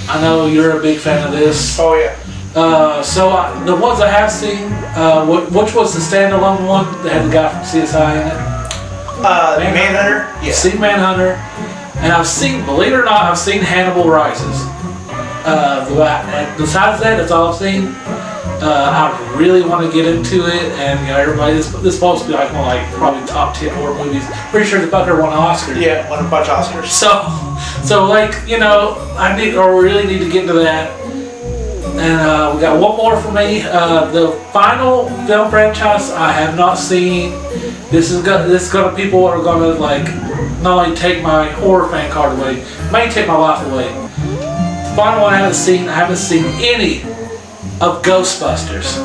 I know you're a big fan of this. Oh yeah. The ones I have seen, which was the standalone one that had the guy from CSI in it? Manhunter. Yeah. Seen Manhunter, and I've seen, believe it or not, I've seen Hannibal Rises. Besides that, that's all I've seen. I really want to get into it, and everybody, this is supposed to be like one of probably top 10 horror movies. Pretty sure the fucker won an Oscar. Yeah, won a bunch of Oscars. So I really need to get into that. And we got one more for me. The final film franchise I have not seen. This is gonna people are gonna not only take my horror fan card away, may take my life away. The final one I haven't seen any of Ghostbusters.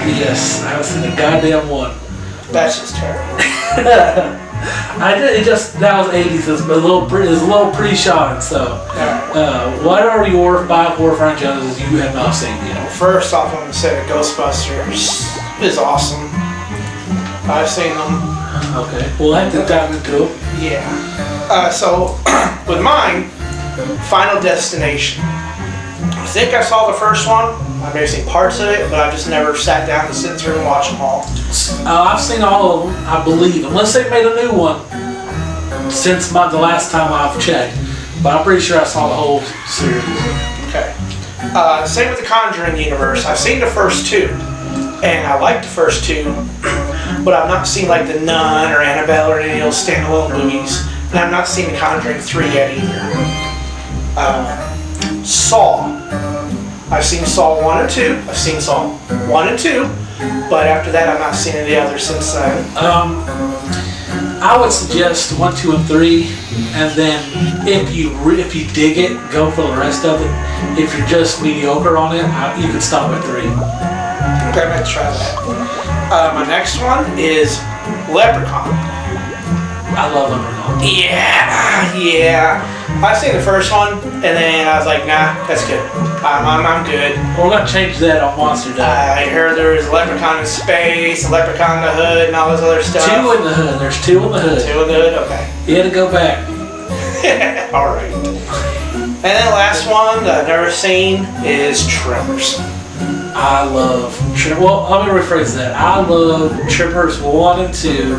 Yes, I haven't seen a goddamn one. That's just terrible. That was 80s. It was a little pre-shot. So, what are your 5 horror franchises you have not seen yet? First off, I'm going to say that Ghostbusters is awesome. I've seen them. Okay, we'll have to dive into them. Yeah. So, with mine, Final Destination. I think I saw the first one. I've maybe seen parts of it, but I've just never sat down to sit through and watch them all. I've seen all of them, I believe, unless they made a new one since the last time I've checked. But I'm pretty sure I saw the whole series. Okay. Same with the Conjuring universe. I've seen the first 2, and I like the first 2, but I've not seen The Nun or Annabelle or any of those standalone movies, and I've not seen the Conjuring 3 yet either. Saw. I've seen Saw 1 and 2. I've seen Saw 1 and 2, but after that I've not seen any others since then. I would suggest 1, 2, and 3, and then if you dig it, go for the rest of it. If you're just mediocre on it, you can stop at 3. Okay, I'm going to try that. My next one is Leprechaun. I love Leprechaun. Yeah. I've seen the first one, and then I was like, nah, that's good. I'm good. We're gonna change that on Monster Day. I heard there was a Leprechaun in space, a Leprechaun in the Hood, and all this other stuff. 2 in the Hood. There's 2 in the Hood. 2 in the Hood. Okay. You had to go back. All right. And then the last one that I've never seen is Tremors. I love Tremors. Well, let me rephrase that. I love Tremors 1 and 2.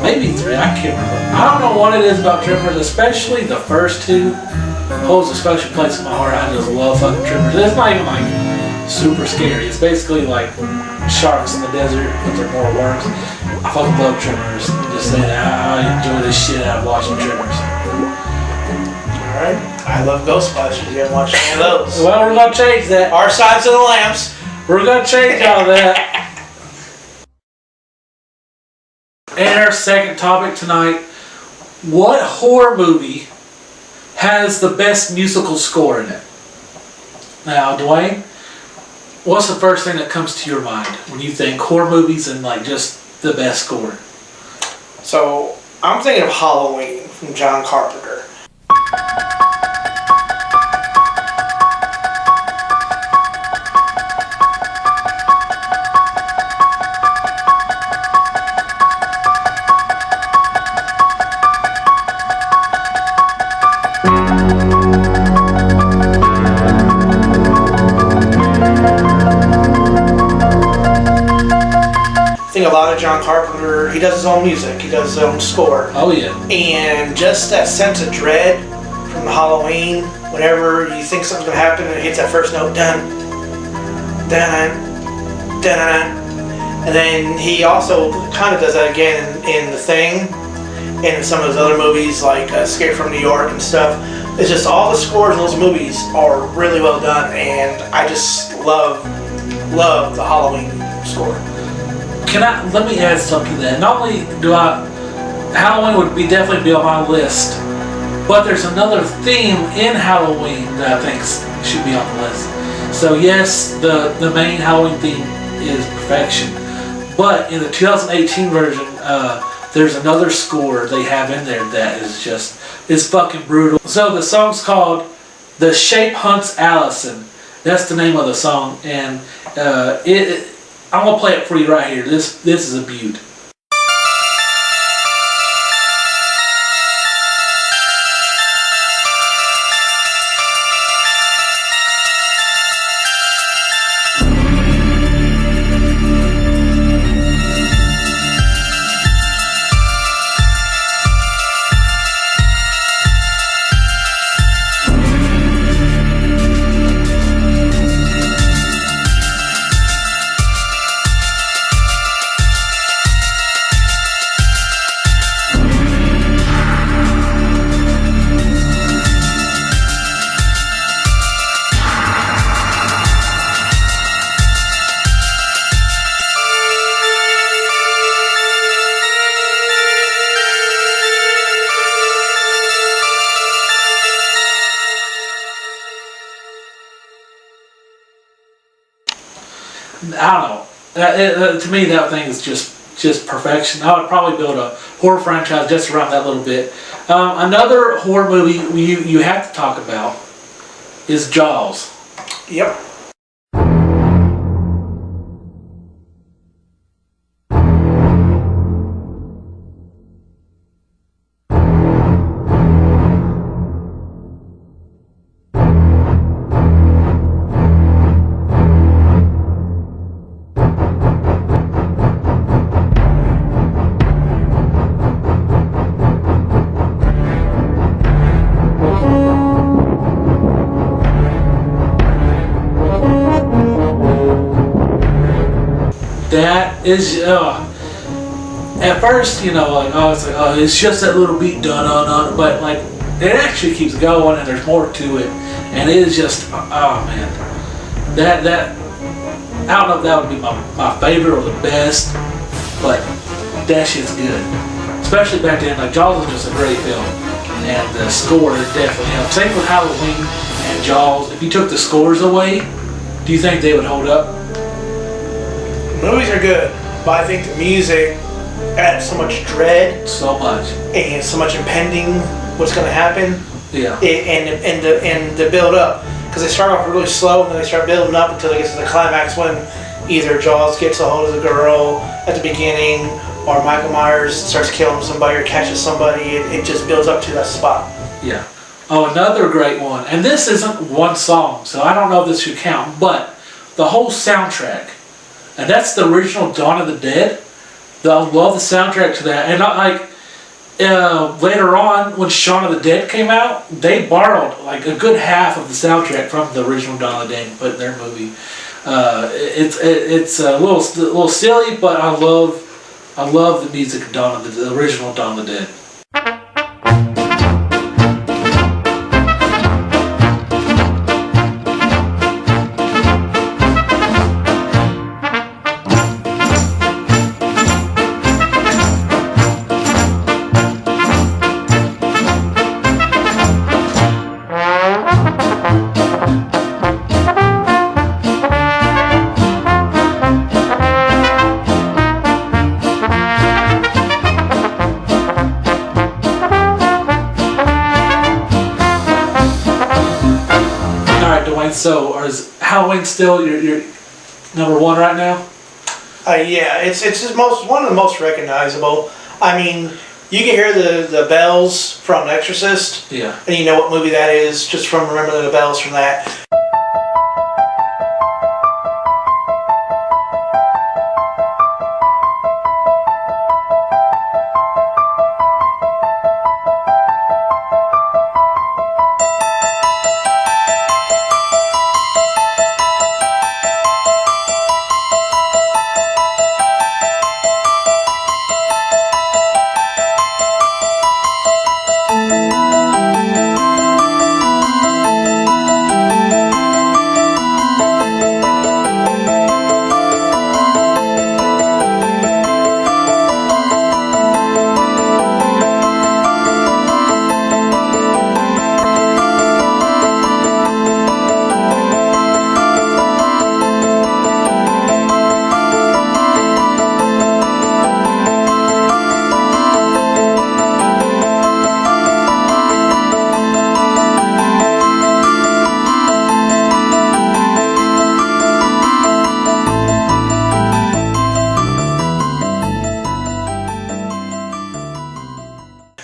Maybe 3. I can't remember. I don't know what it is about Tremors, especially the first 2. Holds a special place in my heart. I just love fucking Tremors. It's not even super scary. It's basically sharks in the desert, but they're more worms. I fucking love Tremors. Just saying, I enjoy this shit out of watching Tremors. Alright. I love Ghostbusters. You haven't watched any of those. Well, we're gonna change that. Our Sides of the Lamps. We're gonna change all that. And our second topic tonight: what horror movie has the best musical score in it? Now, Dwayne, what's the first thing that comes to your mind when you think horror movies and just the best score? So, I'm thinking of Halloween from John Carpenter. A lot of John Carpenter, he does his own music, he does his own score. Oh yeah. And just that sense of dread from Halloween, whenever you think something's gonna happen and it hits that first note, dun, dun, dun, dun. And then he also kind of does that again in The Thing, and in some of his other movies like Escape from New York and stuff. It's just all the scores in those movies are really well done, and I just love the Halloween score. Let me add something to that. Not only Halloween would definitely be on my list, but there's another theme in Halloween that I think should be on the list. So yes, the main Halloween theme is perfection, but in the 2018 version, there's another score they have in there that is fucking brutal. So the song's called "The Shape Hunts Allison." That's the name of the song, and I'm gonna play it for you right here. This is a beaut. I don't know. To me, that thing is just perfection. I would probably build a horror franchise just around that little bit. Another horror movie you have to talk about is Jaws. Yep. That is, at first, it's just that little beat dun, but like it actually keeps going and there's more to it, and it is just, oh man, that I don't know if that would be my favorite or the best, but that shit's good. Especially back then, like Jaws was just a great film, and the score definitely helped. Same with Halloween and Jaws. If you took the scores away, do you think they would hold up? Movies are good, but I think the music adds so much dread, So much. and so much impending what's going to happen, Yeah. and the build up, because they start off really slow and then they start building up until they get to the climax when either Jaws gets a hold of the girl at the beginning or Michael Myers starts killing somebody or catches somebody. It just builds up to that spot. Yeah. Oh, another great one, and this isn't one song, so I don't know if this should count, but the whole soundtrack. And that's the original Dawn of the Dead. I love the soundtrack to that. And later on, when Shaun of the Dead came out, they borrowed like a good half of the soundtrack from the original Dawn of the Dead and put it in their movie. It's a little silly, but I love the music of the original Dawn of the Dead. So, is Halloween still your number one right now? Yeah, it's just one of the most recognizable. I mean, you can hear the bells from Exorcist, Yeah. and you know what movie that is just from remembering the bells from that.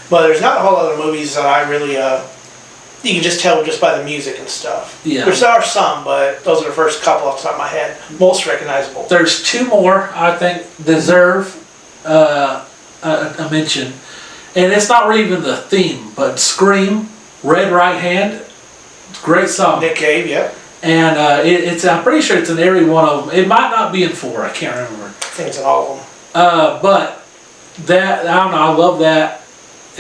But there's not a whole lot of movies that I really, you can just tell just by the music and stuff. Yeah. Which there are some, but those are the first couple off the top of my head. Most recognizable. There's two more I think deserve a mention. And it's not really even the theme, but Scream, Red Right Hand, great song. Nick Cave, yep. And I'm pretty sure it's in every one of them. It might not be in 4, I can't remember. I think it's in all of them. But that, I don't know, I love that.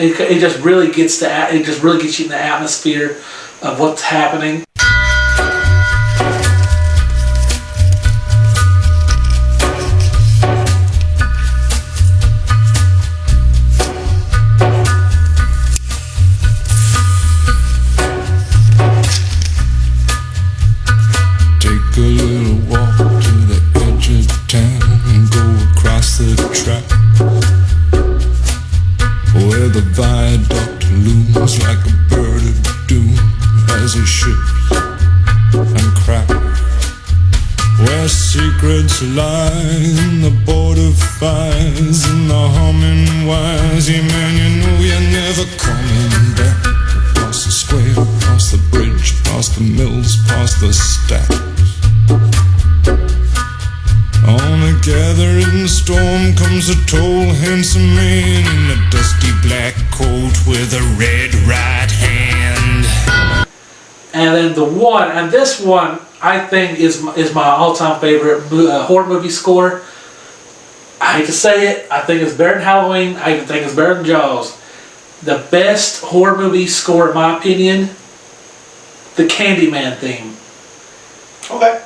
It just really gets it just really gets you in the atmosphere of what's happening. Take a little walk to the edge of town and go across the track where the viaduct looms like a bird of doom as it ships and cracks, where secrets lie in the border fires and the humming wires. Yeah, man, you know you're never coming back. Across the square, across the bridge, past the mills, past the stacks. On a gathering storm comes a tall, handsome man in a dusty black coat with a red right hand. And then this one I think is my all-time favorite horror movie score. I hate to say it, I think it's better than Halloween. I even think it's better than Jaws. The best horror movie score, in my opinion, the Candyman theme. Okay.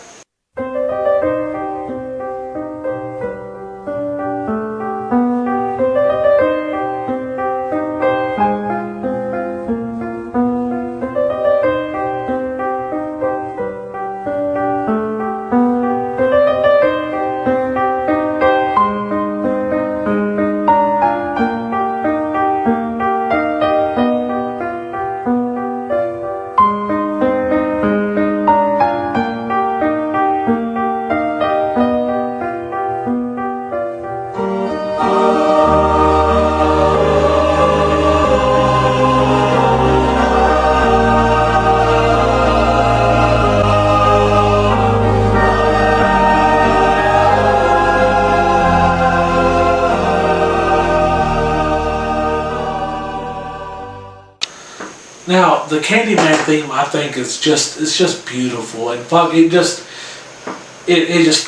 Now, the Candyman theme, I think, it's just beautiful, and fuck, it just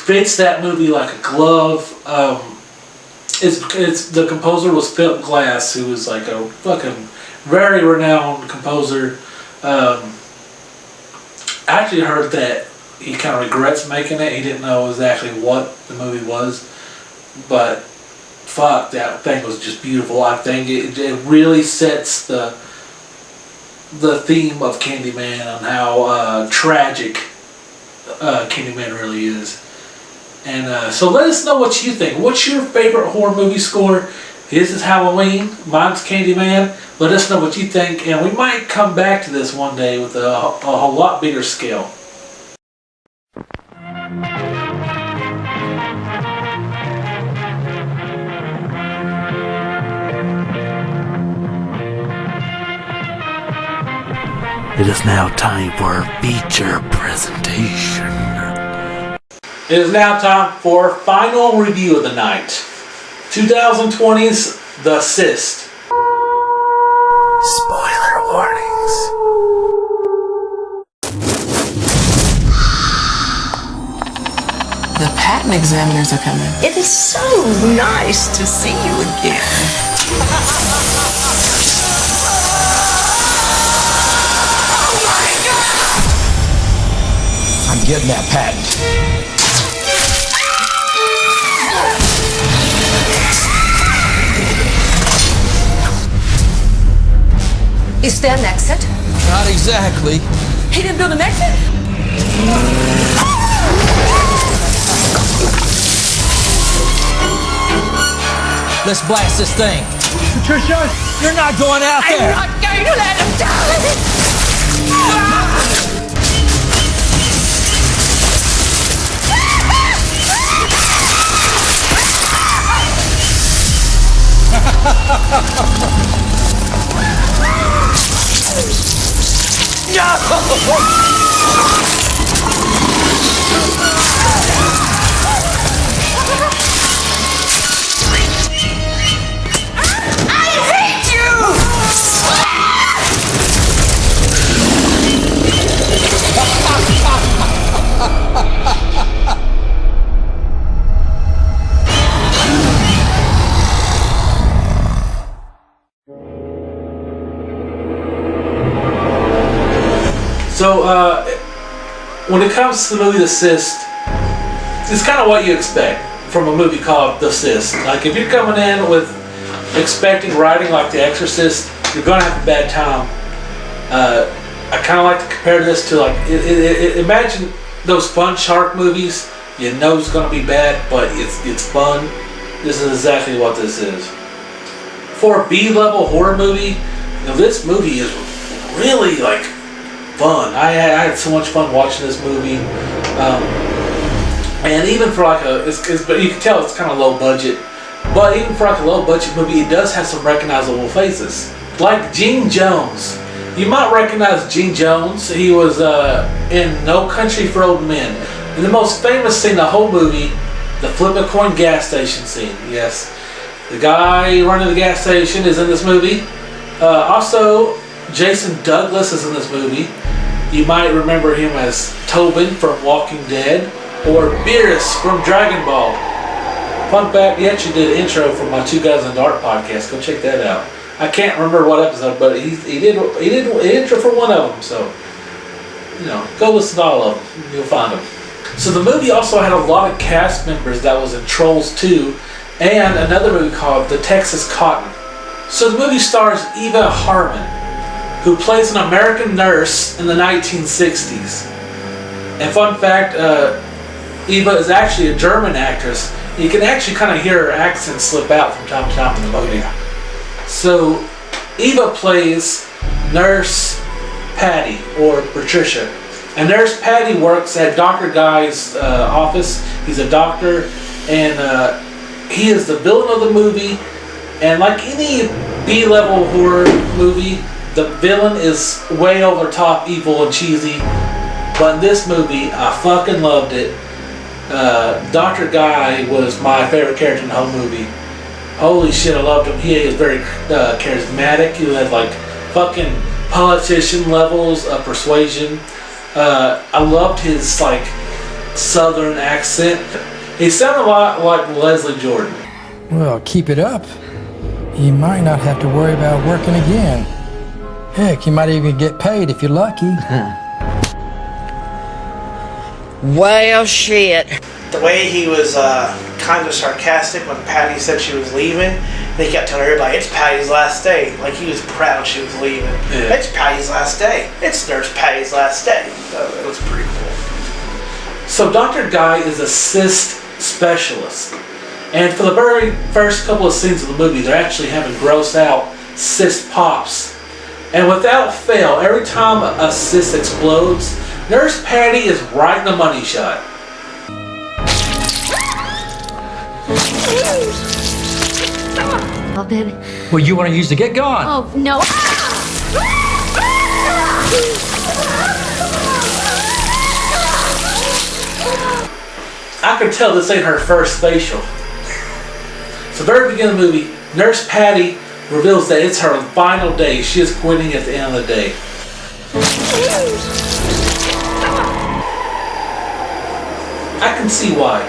fits that movie like a glove. It's the composer was Philip Glass, who was like a fucking very renowned composer. I actually heard that he kind of regrets making it. He didn't know exactly what the movie was, but fuck, that thing was just beautiful. I think it really sets the theme of Candyman and how tragic Candyman really is. And so let us know what you think. What's your favorite horror movie score? His is Halloween. Mine's Candyman. Let us know what you think, and we might come back to this one day with a whole lot bigger scale. It is now time for a feature presentation. It is now time for our final review of the night. 2020's The Cyst. Spoiler warnings. The patent examiners are coming. It is so nice to see you again. I'm getting that patent. Is there an exit? Not exactly. He didn't build an exit? Let's blast this thing. Patricia, you're not going out there. I'm not going to let him die. So, when it comes to the movie The Cyst, it's kind of what you expect from a movie called The Cyst. Like, if you're coming in with expecting writing like The Exorcist, you're gonna have a bad time. I kind of like to compare this to, like, imagine those fun shark movies. You know it's gonna be bad, but it's fun. This is exactly what this is. For a B-level horror movie, you know, this movie is really, like, fun. I had so much fun watching this movie, and even for like but you can tell it's kind of low budget. But even for like a low budget movie, it does have some recognizable faces, like Gene Jones. You might recognize Gene Jones. He was in No Country for Old Men. And the most famous scene in the whole movie, the flip a coin gas station scene. Yes, the guy running the gas station is in this movie. Also, Jason Douglas is in this movie. You might remember him as Tobin from Walking Dead, or Beerus from Dragon Ball. Fun fact, he actually did an intro for my Two Guys in the Dark podcast. Go check that out. I can't remember what episode, but he did an intro for one of them. So, you know, go listen to all of them. You'll find them. So the movie also had a lot of cast members that was in Trolls 2, and another movie called The Texas Cotton. So the movie stars Eva Harmon, who plays an American nurse in the 1960s. And fun fact, Eva is actually a German actress. You can actually kind of hear her accent slip out from time to time in the movie. So Eva plays Nurse Patty, or Patricia. And Nurse Patty works at Dr. Guy's office. He's a doctor, and he is the villain of the movie. And like any B-level horror movie, the villain is way over top evil and cheesy. But in this movie, I fucking loved it. Dr. Guy was my favorite character in the whole movie. Holy shit, I loved him. He is very charismatic. He had like fucking politician levels of persuasion. I loved his like southern accent. He sounded a lot like Leslie Jordan. Well, keep it up. You might not have to worry about working again. Heck, you might even get paid if you're lucky. Well, shit. The way he was kind of sarcastic when Patty said she was leaving, and he kept telling everybody, it's Patty's last day. Like he was proud she was leaving. Yeah. It's Patty's last day. It's Nurse Patty's last day. So it was pretty cool. So Dr. Guy is a cyst specialist. And for the very first couple of scenes of the movie, they're actually having gross out cyst pops. And without fail, every time a cyst explodes, Nurse Patty is right in the money shot. Oh, baby. Well, you want to use the Get Gone? Oh, no. I can tell this ain't her first facial. So very beginning of the movie, Nurse Patty reveals that it's her final day. She is quitting at the end of the day. I can see why.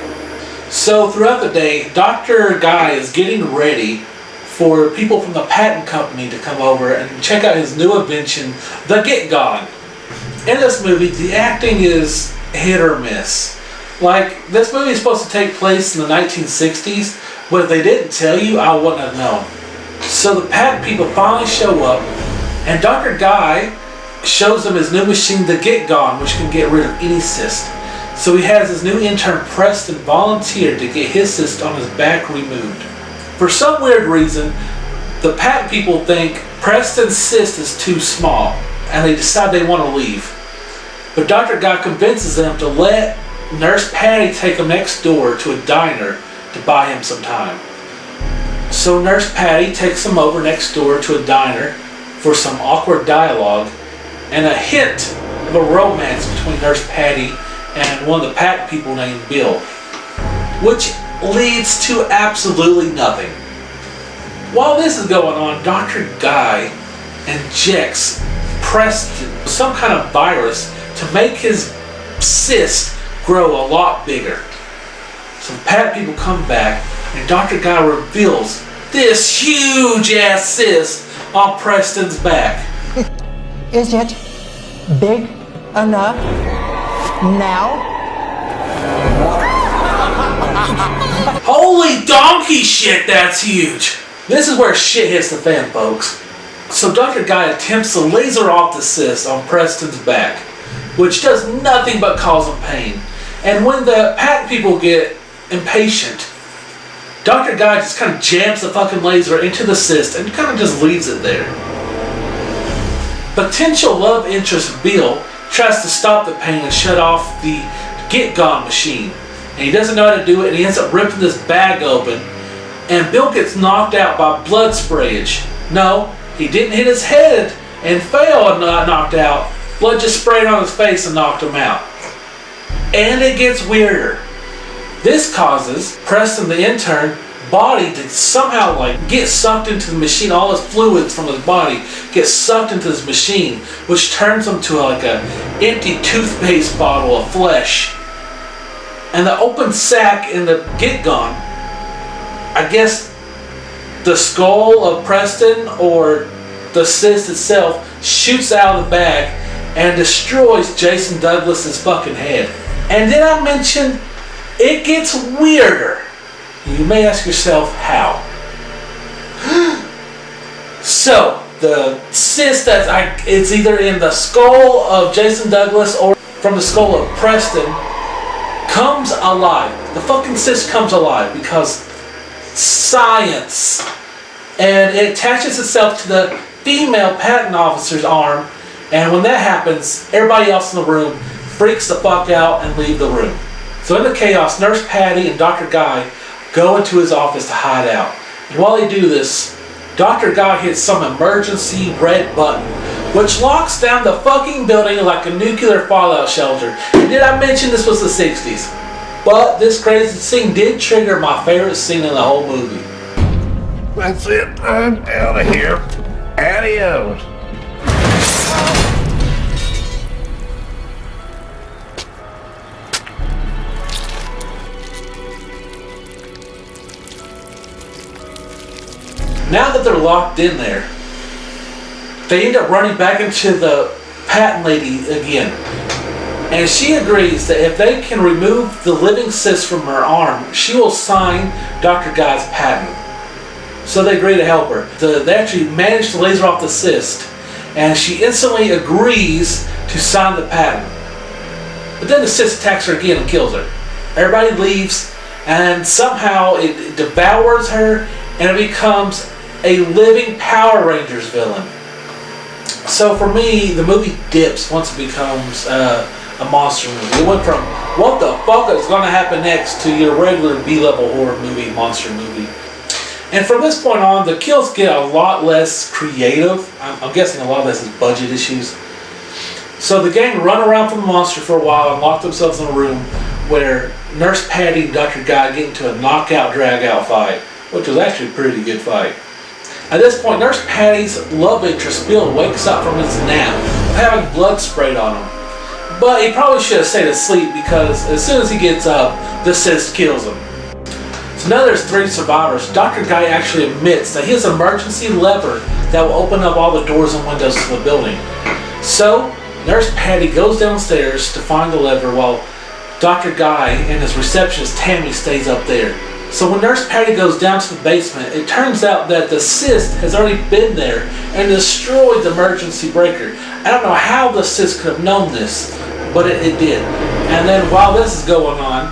So throughout the day, Dr. Guy is getting ready for people from the patent company to come over and check out his new invention, the Get Gone. In this movie, the acting is hit or miss. Like, this movie is supposed to take place in the 1960s, but if they didn't tell you, I wouldn't have known. So the patent people finally show up, and Dr. Guy shows them his new machine, the Get Gone, which can get rid of any cyst. So he has his new intern Preston volunteer to get his cyst on his back removed. For some weird reason, the patent people think Preston's cyst is too small, and they decide they want to leave. But Dr. Guy convinces them to let Nurse Patty take him next door to a diner to buy him some time. So Nurse Patty takes him over next door to a diner for some awkward dialogue and a hint of a romance between Nurse Patty and one of the Pat people named Bill, which leads to absolutely nothing. While this is going on, Dr. Guy injects Preston with some kind of virus to make his cyst grow a lot bigger. So the Pat people come back and Dr. Guy reveals this huge ass cyst on Preston's back. Is it big enough now? Holy donkey shit, that's huge! This is where shit hits the fan, folks. So Dr. Guy attempts to laser off the cyst on Preston's back, which does nothing but cause him pain. And when the Pat people get impatient, Dr. Guy just kind of jams the fucking laser into the cyst and kind of just leaves it there. Potential love interest Bill tries to stop the pain and shut off the Get Gone machine. And he doesn't know how to do it, and he ends up ripping this bag open, and Bill gets knocked out by blood sprayage. No, he didn't hit his head and fail and not knocked out. Blood just sprayed on his face and knocked him out. And it gets weirder. This causes Preston, the intern, body to somehow get sucked into the machine. All his fluids from his body get sucked into this machine, which turns him to a empty toothpaste bottle of flesh. And the open sack in the Get Gone, I guess the skull of Preston or the cyst itself shoots out of the bag and destroys Jason Douglas's fucking head. And then I mentioned it gets weirder. You may ask yourself how. So the cyst it's either in the skull of Jason Douglas or from the skull of Preston comes alive. The fucking cyst comes alive because science. And it attaches itself to the female patent officer's arm, and when that happens, everybody else in the room freaks the fuck out and leave the room. So in the chaos, Nurse Patty and Dr. Guy go into his office to hide out. And while they do this, Dr. Guy hits some emergency red button, which locks down the fucking building like a nuclear fallout shelter. And did I mention this was the 60s? But this crazy scene did trigger my favorite scene in the whole movie. That's it. I'm out of here. Adios. Now that they're locked in there, they end up running back into the patent lady again. And she agrees that if they can remove the living cyst from her arm, she will sign Dr. Guy's patent. So they agree to help her. They actually manage to laser off the cyst, and she instantly agrees to sign the patent. But then the cyst attacks her again and kills her. Everybody leaves, and somehow it devours her, and it becomes a living Power Rangers villain. So for me, the movie dips once it becomes a monster movie. It went from what the fuck is going to happen next to your regular B-level horror movie, monster movie. And from this point on, the kills get a lot less creative. I'm guessing a lot of this is budget issues. So the gang run around from the monster for a while and lock themselves in a room where Nurse Patty and Dr. Guy get into a knockout, drag-out fight, which was actually a pretty good fight. At this point, Nurse Patty's love interest, Bill, wakes up from his nap, having blood sprayed on him. But he probably should have stayed asleep because as soon as he gets up, the cyst kills him. So now there's 3 survivors. Dr. Guy actually admits that he has an emergency lever that will open up all the doors and windows to the building. So Nurse Patty goes downstairs to find the lever while Dr. Guy and his receptionist Tammy stays up there. So when Nurse Patty goes down to the basement, it turns out that the cyst has already been there and destroyed the emergency breaker. I don't know how the cyst could have known this, but it did. And then while this is going on,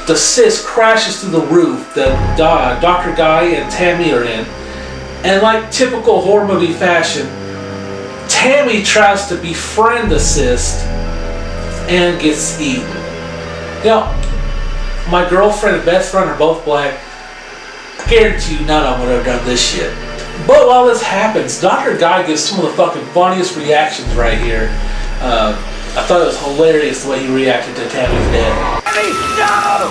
the cyst crashes through the roof that Dr. Guy and Tammy are in. And like typical horror movie fashion, Tammy tries to befriend the cyst and gets eaten. You know, my girlfriend and best friend are both black. I guarantee you none of them would have done this shit. But while this happens, Dr. Guy gives some of the fucking funniest reactions right here. I thought it was hilarious the way he reacted to Tammy's death. No!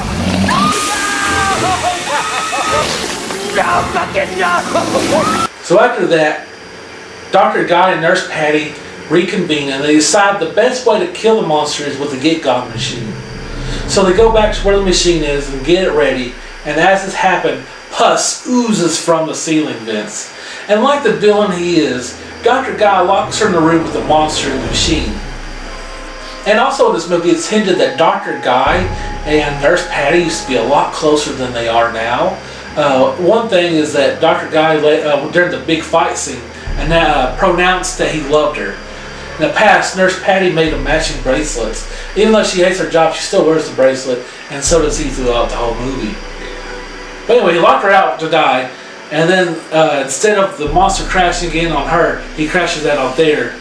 No, fucking no! So after that, Dr. Guy and Nurse Patty reconvene and they decide the best way to kill the monster is with the Get Gone machine. So they go back to where the machine is and get it ready, and as this happens, pus oozes from the ceiling vents. And like the villain he is, Dr. Guy locks her in the room with the monster in the machine. And also in this movie, it's hinted that Dr. Guy and Nurse Patty used to be a lot closer than they are now. One thing is that Dr. Guy, during the big fight scene, pronounced that he loved her. In the past, Nurse Patty made them matching bracelets. Even though she hates her job, she still wears the bracelet, and so does he throughout the whole movie. But anyway, he locked her out to die, and then instead of the monster crashing in on her, he crashes out on there,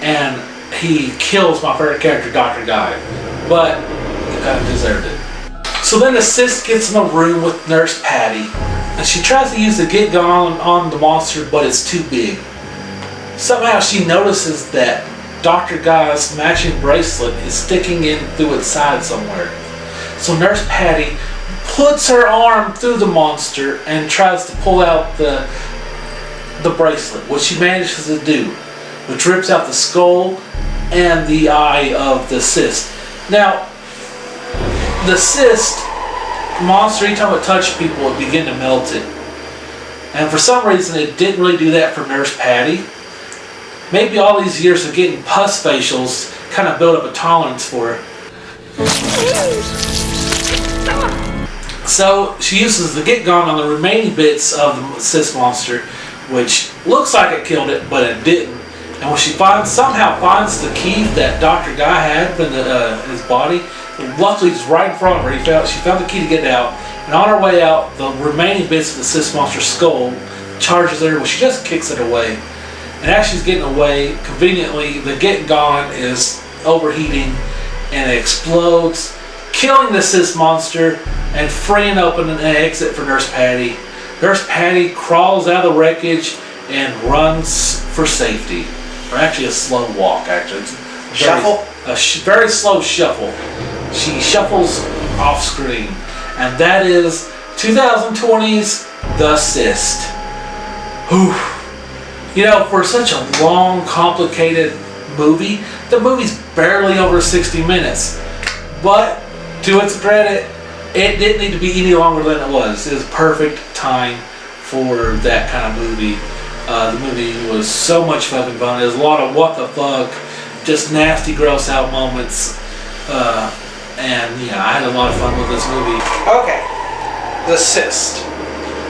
and he kills my favorite character, Dr. Guy. But he kind of deserved it. So then the Sis gets in the room with Nurse Patty, and she tries to use the Get Gone on the monster, but it's too big. Somehow she notices that Dr. Guy's matching bracelet is sticking in through its side somewhere. So Nurse Patty puts her arm through the monster and tries to pull out the bracelet, which she manages to do, which rips out the skull and the eye of the cyst. Now, the cyst monster, anytime it touched people, it began to melt it. And for some reason, it didn't really do that for Nurse Patty. Maybe all these years of getting pus facials kind of built up a tolerance for her. So she uses the Get Gone on the remaining bits of the cyst monster, which looks like it killed it, but it didn't. And when she somehow finds the key that Dr. Guy had in his body, luckily it's right in front of her. She found the key to get it out, and on her way out, the remaining bits of the cyst monster's skull charges her, but she just kicks it away. And as she's getting away, conveniently, the Get Gone is overheating and it explodes, killing the cyst monster and freeing open an exit for Nurse Patty. Nurse Patty crawls out of the wreckage and runs for safety. Or actually a slow walk, actually. It's a very slow shuffle. She shuffles off screen. And that is 2020's The Cyst. Whew. You know, for such a long, complicated movie, the movie's barely over 60 minutes. But, to its credit, it didn't need to be any longer than it was. It was perfect time for that kind of movie. The movie was so much fucking fun. There's a lot of what the fuck, just nasty, gross out moments. And, yeah, I had a lot of fun with this movie. Okay, The Cyst.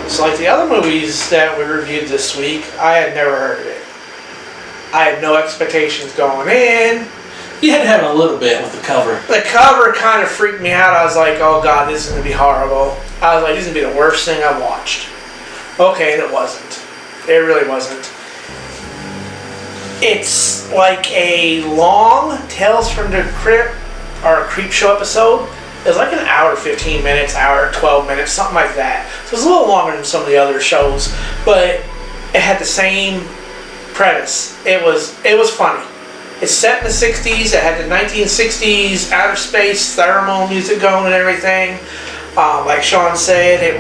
So like the other movies that we reviewed this week, I had never heard of it. I had no expectations going in. You had to have a little bit with the cover. The cover kind of freaked me out. I was like, oh god, this is going to be horrible. I was like, this is going to be the worst thing I've watched. Okay, and it wasn't. It really wasn't. It's like a long Tales from the Crypt or Creep Show episode. It was like an hour 15 minutes, hour 12 minutes, something like that. So it was a little longer than some of the other shows, but it had the same premise. It was funny. It's set in the 60s. It had the 1960s outer space thermal music going and everything. Like Sean said, it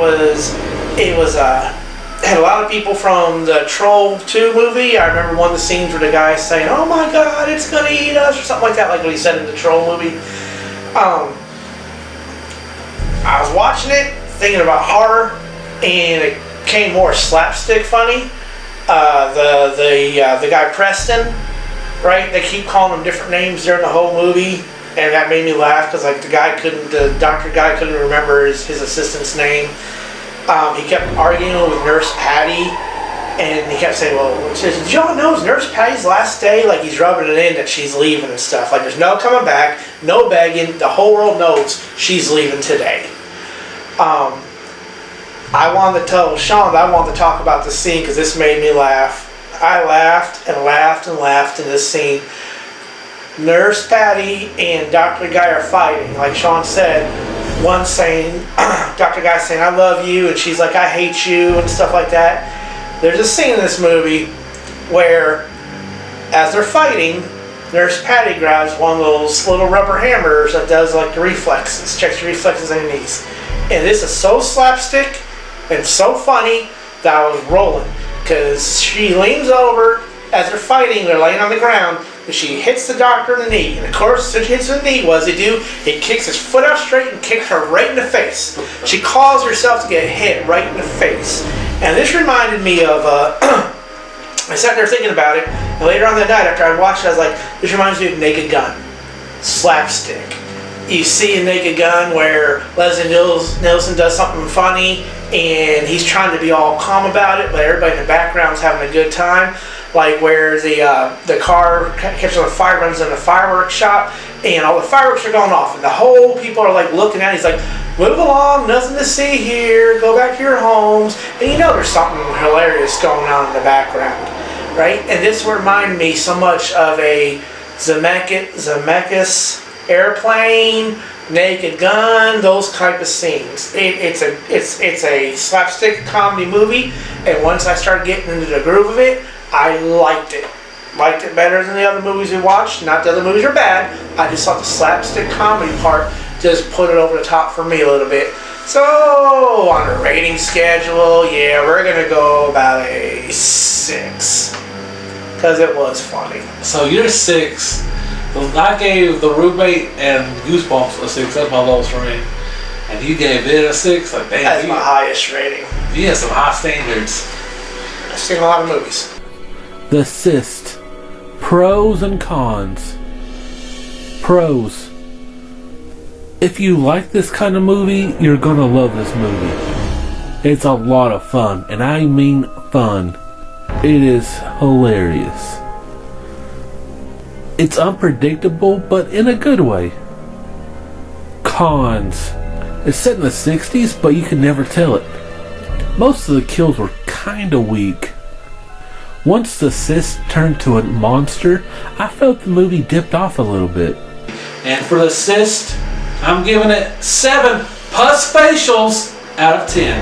had a lot of people from the Troll 2 movie. I remember one of the scenes where the guy's saying, "Oh my God, it's gonna eat us," or something like that, like what he said in the Troll movie. I was watching it, thinking about horror, and it became more slapstick funny. The guy Preston, right? They keep calling him different names during the whole movie, and that made me laugh because like the doctor guy couldn't remember his assistant's name. He kept arguing with Nurse Patty, and he kept saying, "Well, did y'all know it's Nurse Patty's last day?" Like he's rubbing it in that she's leaving and stuff. Like there's no coming back, no begging. The whole world knows she's leaving today. I wanted to tell Sean that I wanted to talk about this scene because this made me laugh. I laughed and laughed and laughed in this scene. Nurse Patty and Dr. Guy are fighting. Like Sean said, one saying, Dr. Guy saying, "I love you," and she's like, "I hate you," and stuff like that. There's a scene in this movie where, as they're fighting, Nurse Patty grabs one of those little rubber hammers that does like the reflexes, checks your reflexes on your knees. And this is so slapstick and so funny that I was rolling. Because she leans over as they're fighting, they're laying on the ground, and she hits the doctor in the knee. And of course, since she hits the knee, what does he do? He kicks his foot out straight and kicks her right in the face. She caused herself to get hit right in the face. And this reminded me of, I sat there thinking about it, and later on that night after I watched it, I was like, this reminds me of Naked Gun. Slapstick. You see a Naked Gun where Leslie Nielsen does something funny, and he's trying to be all calm about it, but everybody in the background's having a good time. Like where the car catches on fire, runs in a fireworks shop, and all the fireworks are going off, and the whole people are like looking at it. He's like, move along, nothing to see here, go back to your homes. And you know there's something hilarious going on in the background, right? And this reminded me so much of a Zemeckis Airplane, Naked Gun, those type of scenes. It's a slapstick comedy movie, and once I started getting into the groove of it, I liked it. Liked it better than the other movies we watched. Not the other movies are bad. I just thought the slapstick comedy part just put it over the top for me a little bit. So on a rating schedule, yeah, we're gonna go about a 6 because it was funny. So you're 6. I gave The Roommate and Goosebumps a 6. That's my lowest rating. And you gave it a 6. Like, damn, that's my highest rating. You have some high standards. I've seen a lot of movies. The Cyst. Pros and cons. Pros. If you like this kind of movie, you're gonna love this movie. It's a lot of fun, and I mean fun. It is hilarious. It's unpredictable, but in a good way. Cons. It's set in the 60s, but you can never tell it. Most of the kills were kinda weak. Once the Cyst turned to a monster, I felt the movie dipped off a little bit. And for the Cyst, I'm giving it 7 pus facials out of 10.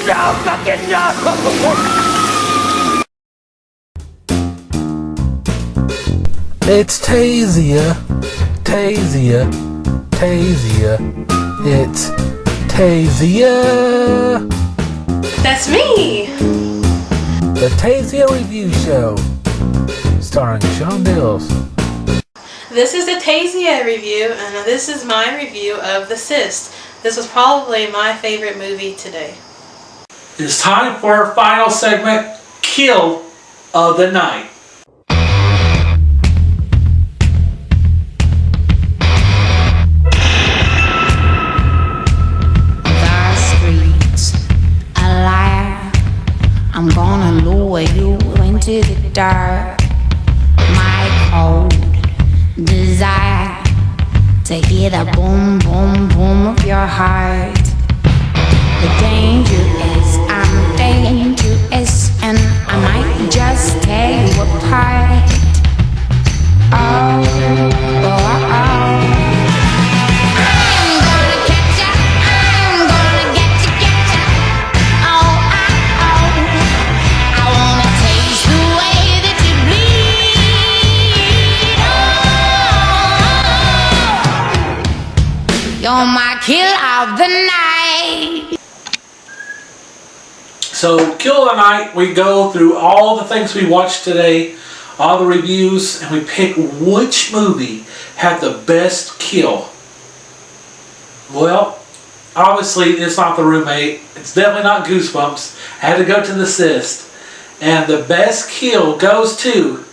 No, fucking no! It's Tasia, Tasia, Tasia. It's Tasia. That's me! The Tasia Review Show, starring Sean Dills. This is the Tasia review, and this is my review of The Cyst. This was probably my favorite movie today. It's time for our final segment, Kill of the Night. I'm gonna lure you into the dark. My cold desire to hear the boom, boom, boom of your heart. The danger is I'm dangerous, and I might just tear you apart. Oh, oh, oh. You're my kill of the night. So, Kill of the Night, we go through all the things we watched today, all the reviews, and we pick which movie had the best kill. Well, obviously it's not The Roommate. It's definitely not Goosebumps. I had to go to The Cyst. And the best kill goes to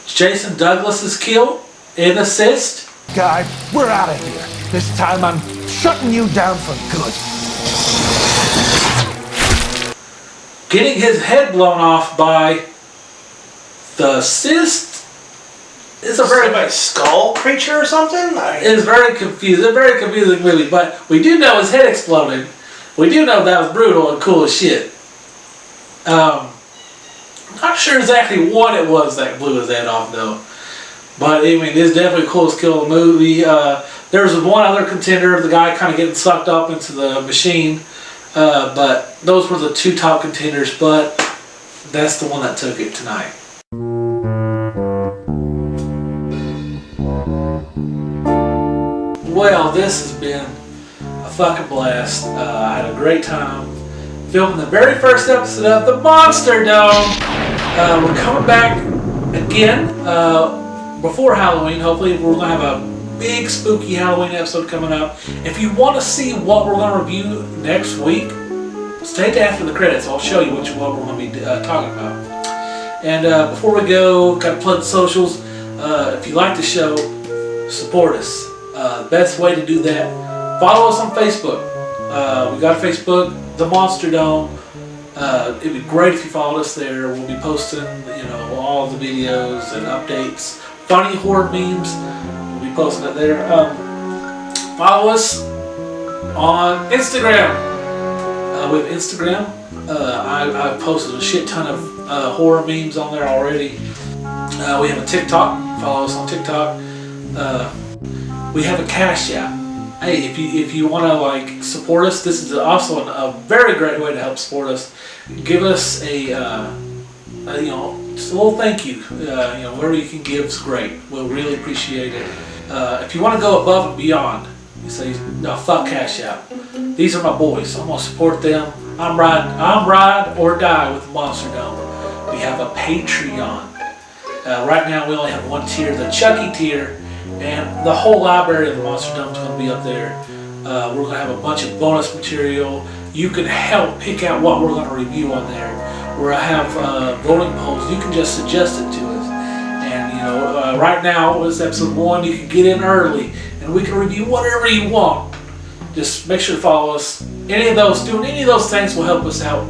Jason Douglas's kill in The Cyst. Guys, we're out of here. This time I'm shutting you down for good. Getting his head blown off by the Cyst is a very skull creature or something. It's very confusing. It's a very confusing movie, but we do know his head exploded. We do know that was brutal and cool as shit. I'm not sure exactly what it was that blew his head off though. But I mean, it's definitely the coolest kill in the movie. There was one other contender, the guy kind of getting sucked up into the machine. But those were the two top contenders, but that's the one that took it tonight. Well, this has been a fucking blast. I had a great time filming the very first episode of The Monster Dome. We're coming back again before Halloween. Hopefully we're going to have a big spooky Halloween episode coming up. If you want to see what we're going to review next week, stay to after the credits. I'll show you what we're going to be talking about. And before we go, got to plug the socials. If you like the show, support us. The best way to do that, follow us on Facebook. We got a Facebook, The Monster Dome. It'd be great if you followed us there. We'll be posting, all the videos and updates, funny horror memes. We'll be posting it there. Follow us on Instagram. We have Instagram. I've posted a shit ton of horror memes on there already. We have a TikTok. Follow us on TikTok. We have a Cash App. Hey, if you want to support us, this is also a very great way to help support us. Give us a just a little thank you. Wherever you can give is great. We'll really appreciate it. If you want to go above and beyond, you say, no, fuck Cash App. These are my boys. I'm gonna support them. I'm ride or die with the Monster Dome. We have a Patreon. Right now we only have one tier, the Chucky tier. And the whole library of the Monster Dome is going to be up there. We're going to have a bunch of bonus material. You can help pick out what we're going to review on there. We're going to have voting polls. You can just suggest it to us. And right now, it's episode 1. You can get in early, and we can review whatever you want. Just make sure to follow us. Doing any of those things will help us out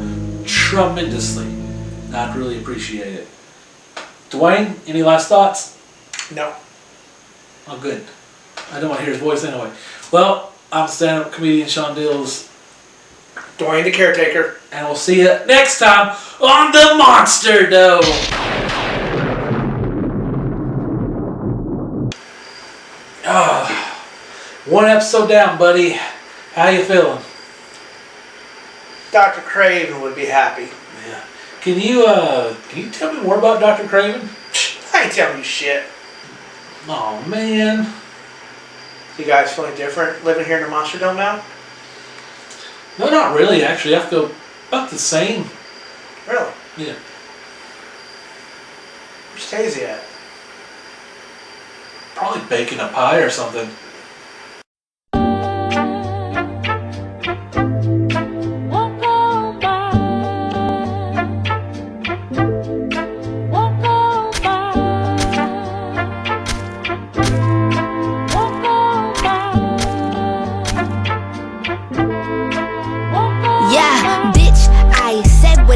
tremendously. And I'd really appreciate it. Dwayne, any last thoughts? No. Oh, good. I don't want to hear his voice anyway. Well, I'm stand-up comedian Sean Dills. Dwayne the Caretaker. And we'll see you next time on The Monster Dome. One episode down, buddy. How you feeling? Dr. Craven would be happy. Yeah. Can you tell me more about Dr. Craven? I ain't telling you shit. Oh, man. You guys feeling different living here in the Monster Dome now? No, not really, actually. I feel about the same. Really? Yeah. Where's Stacey at? Probably baking a pie or something.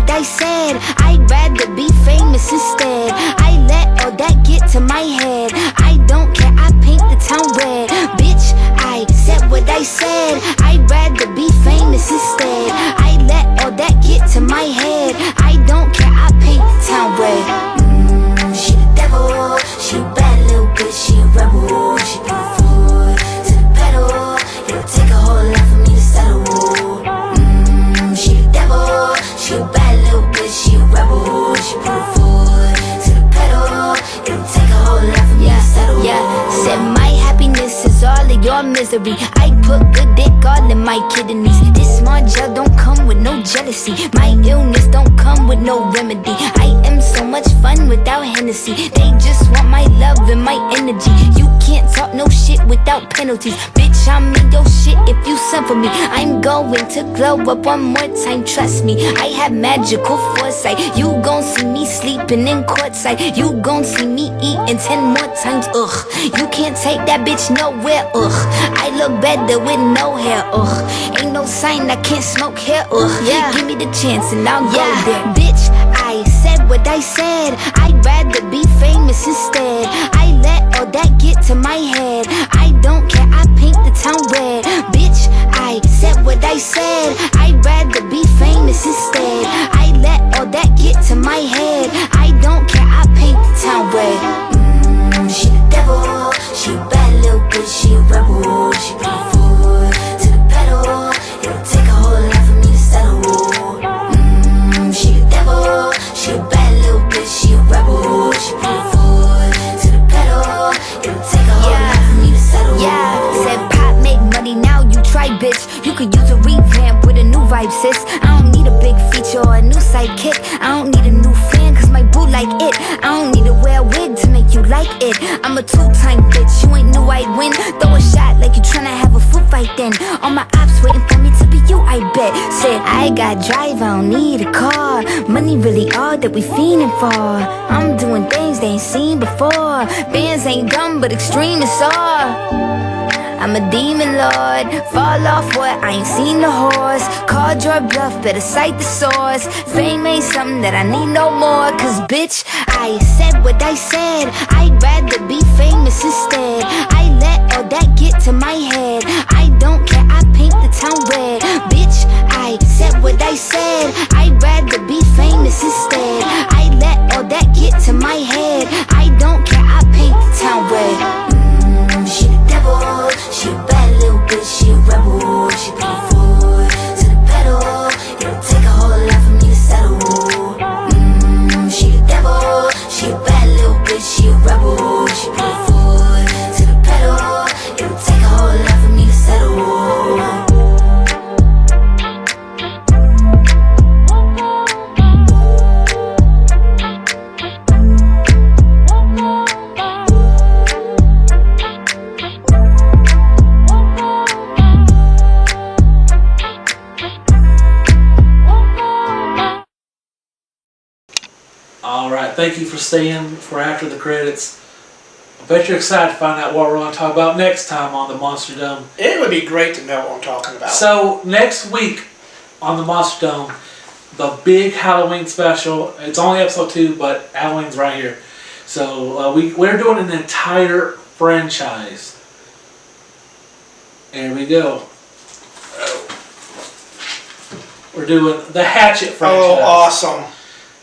I said I'd rather be famous instead. I let all that get to my head. I don't care, I paint the town red. Bitch, I said what I said. I'd rather be famous instead. I let all that get to my head. I don't care, I paint the town red. She the devil, she a bad little bitch, she a rebel. She put her foot to the pedal. It'll take a whole lot for me to settle. She the devil, she a bad little bitch, she a rebel. She put her foot to the pedal. It'll take a whole lot for me to settle. Yeah, said my happiness is all of your misery. I put good dick all in my kidneys. This small gel don't come with no jealousy. My illness don't come with no remedy. I am so much fun without Hennessy. They just want my love and my energy. You can't talk no shit without penalties. Bitch, I'm in your shit if you send for me. I'm going to glow up one more time, trust me. I have magical foresight. You gon' see me sleeping in courtside. You gon' see me eating 10 more times, ugh. You can't take that bitch nowhere, ugh. I look better with no hair, ugh. Ain't no sign I can't smoke hair, ugh. Yeah, give me the chance and I'll go there. Bitch, I said what I said. I'd rather be famous instead. I let all that get to my head. I don't care, I paint the town red. Bitch, I said what I said. I'd rather be famous instead. I let all that get to my head. I don't care, I paint the town red. She the devil, she a bad little bitch, she a rebel. She put her foot to the pedal. It'll take a whole lot for me to vibe, sis. I don't need a big feature or a new sidekick. I don't need a new fan, cause my boo like it. I don't need to wear a wig to make you like it. I'm a two-time bitch, you ain't knew I'd win. Throw a shot like you tryna have a foot fight then. All my ops waiting for me to be you, I bet. Said, I got drive, I don't need a car. Money really all that we fiending for. I'm doing things they ain't seen before. Bands ain't dumb, but extreme is all. I'm a demon lord, fall off what, I ain't seen the horse. Called your bluff, better cite the source. Fame ain't something that I need no more. Cause bitch, I said what I said. I'd rather be famous instead. I let all that get to my head. I don't care, I paint the town red. Bitch, I said what I said. I'd rather be famous instead. I let all that get to my head. I don't care, I paint the town red. She the devil, she a bad little bitch, she a rebel. She put her foot to the pedal. It'll take a whole lot for me to settle. She the devil, she a bad little bitch, she a rebel. She put her foot to the pedal. It'll take a whole lot for me to settle. Alright, thank you for staying for after the credits. I bet you're excited to find out what we're going to talk about next time on the Monster Dome. It would be great to know what I'm talking about. So, next week on the Monster Dome, the big Halloween special. It's only episode 2, but Halloween's right here. So, we're doing an entire franchise. Here we go. We're doing the Hatchet franchise. Oh, awesome.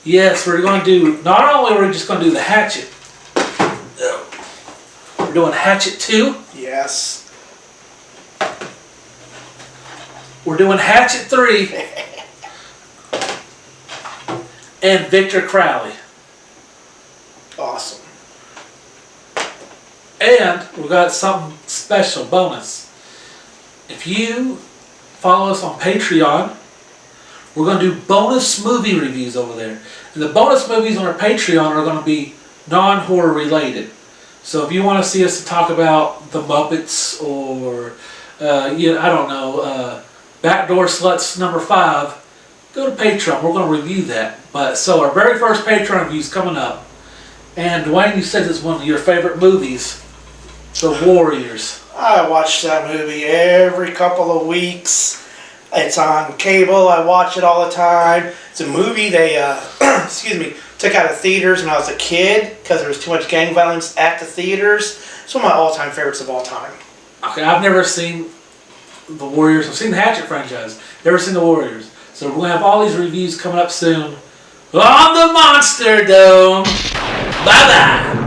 Yes, we're going to do, not only are we just going to do the Hatchet, we're doing Hatchet 2. Yes. We're doing Hatchet 3. And Victor Crowley. Awesome. And we've got something special, bonus. If you follow us on Patreon, we're going to do bonus movie reviews over there. And the bonus movies on our Patreon are going to be non-horror related. So if you want to see us to talk about The Muppets or, I don't know, Backdoor Sluts number 5, go to Patreon. We're going to review that. But so our very first Patreon review is coming up. And Dwayne, you said it's one of your favorite movies, The Warriors. I watch that movie every couple of weeks. It's on cable. I watch it all the time. It's a movie they, took out of theaters when I was a kid because there was too much gang violence at the theaters. It's one of my all-time favorites of all time. Okay, I've never seen The Warriors. I've seen the Hatchet franchise. Never seen The Warriors. So we're going to have all these reviews coming up soon on the Monster Dome. Bye-bye.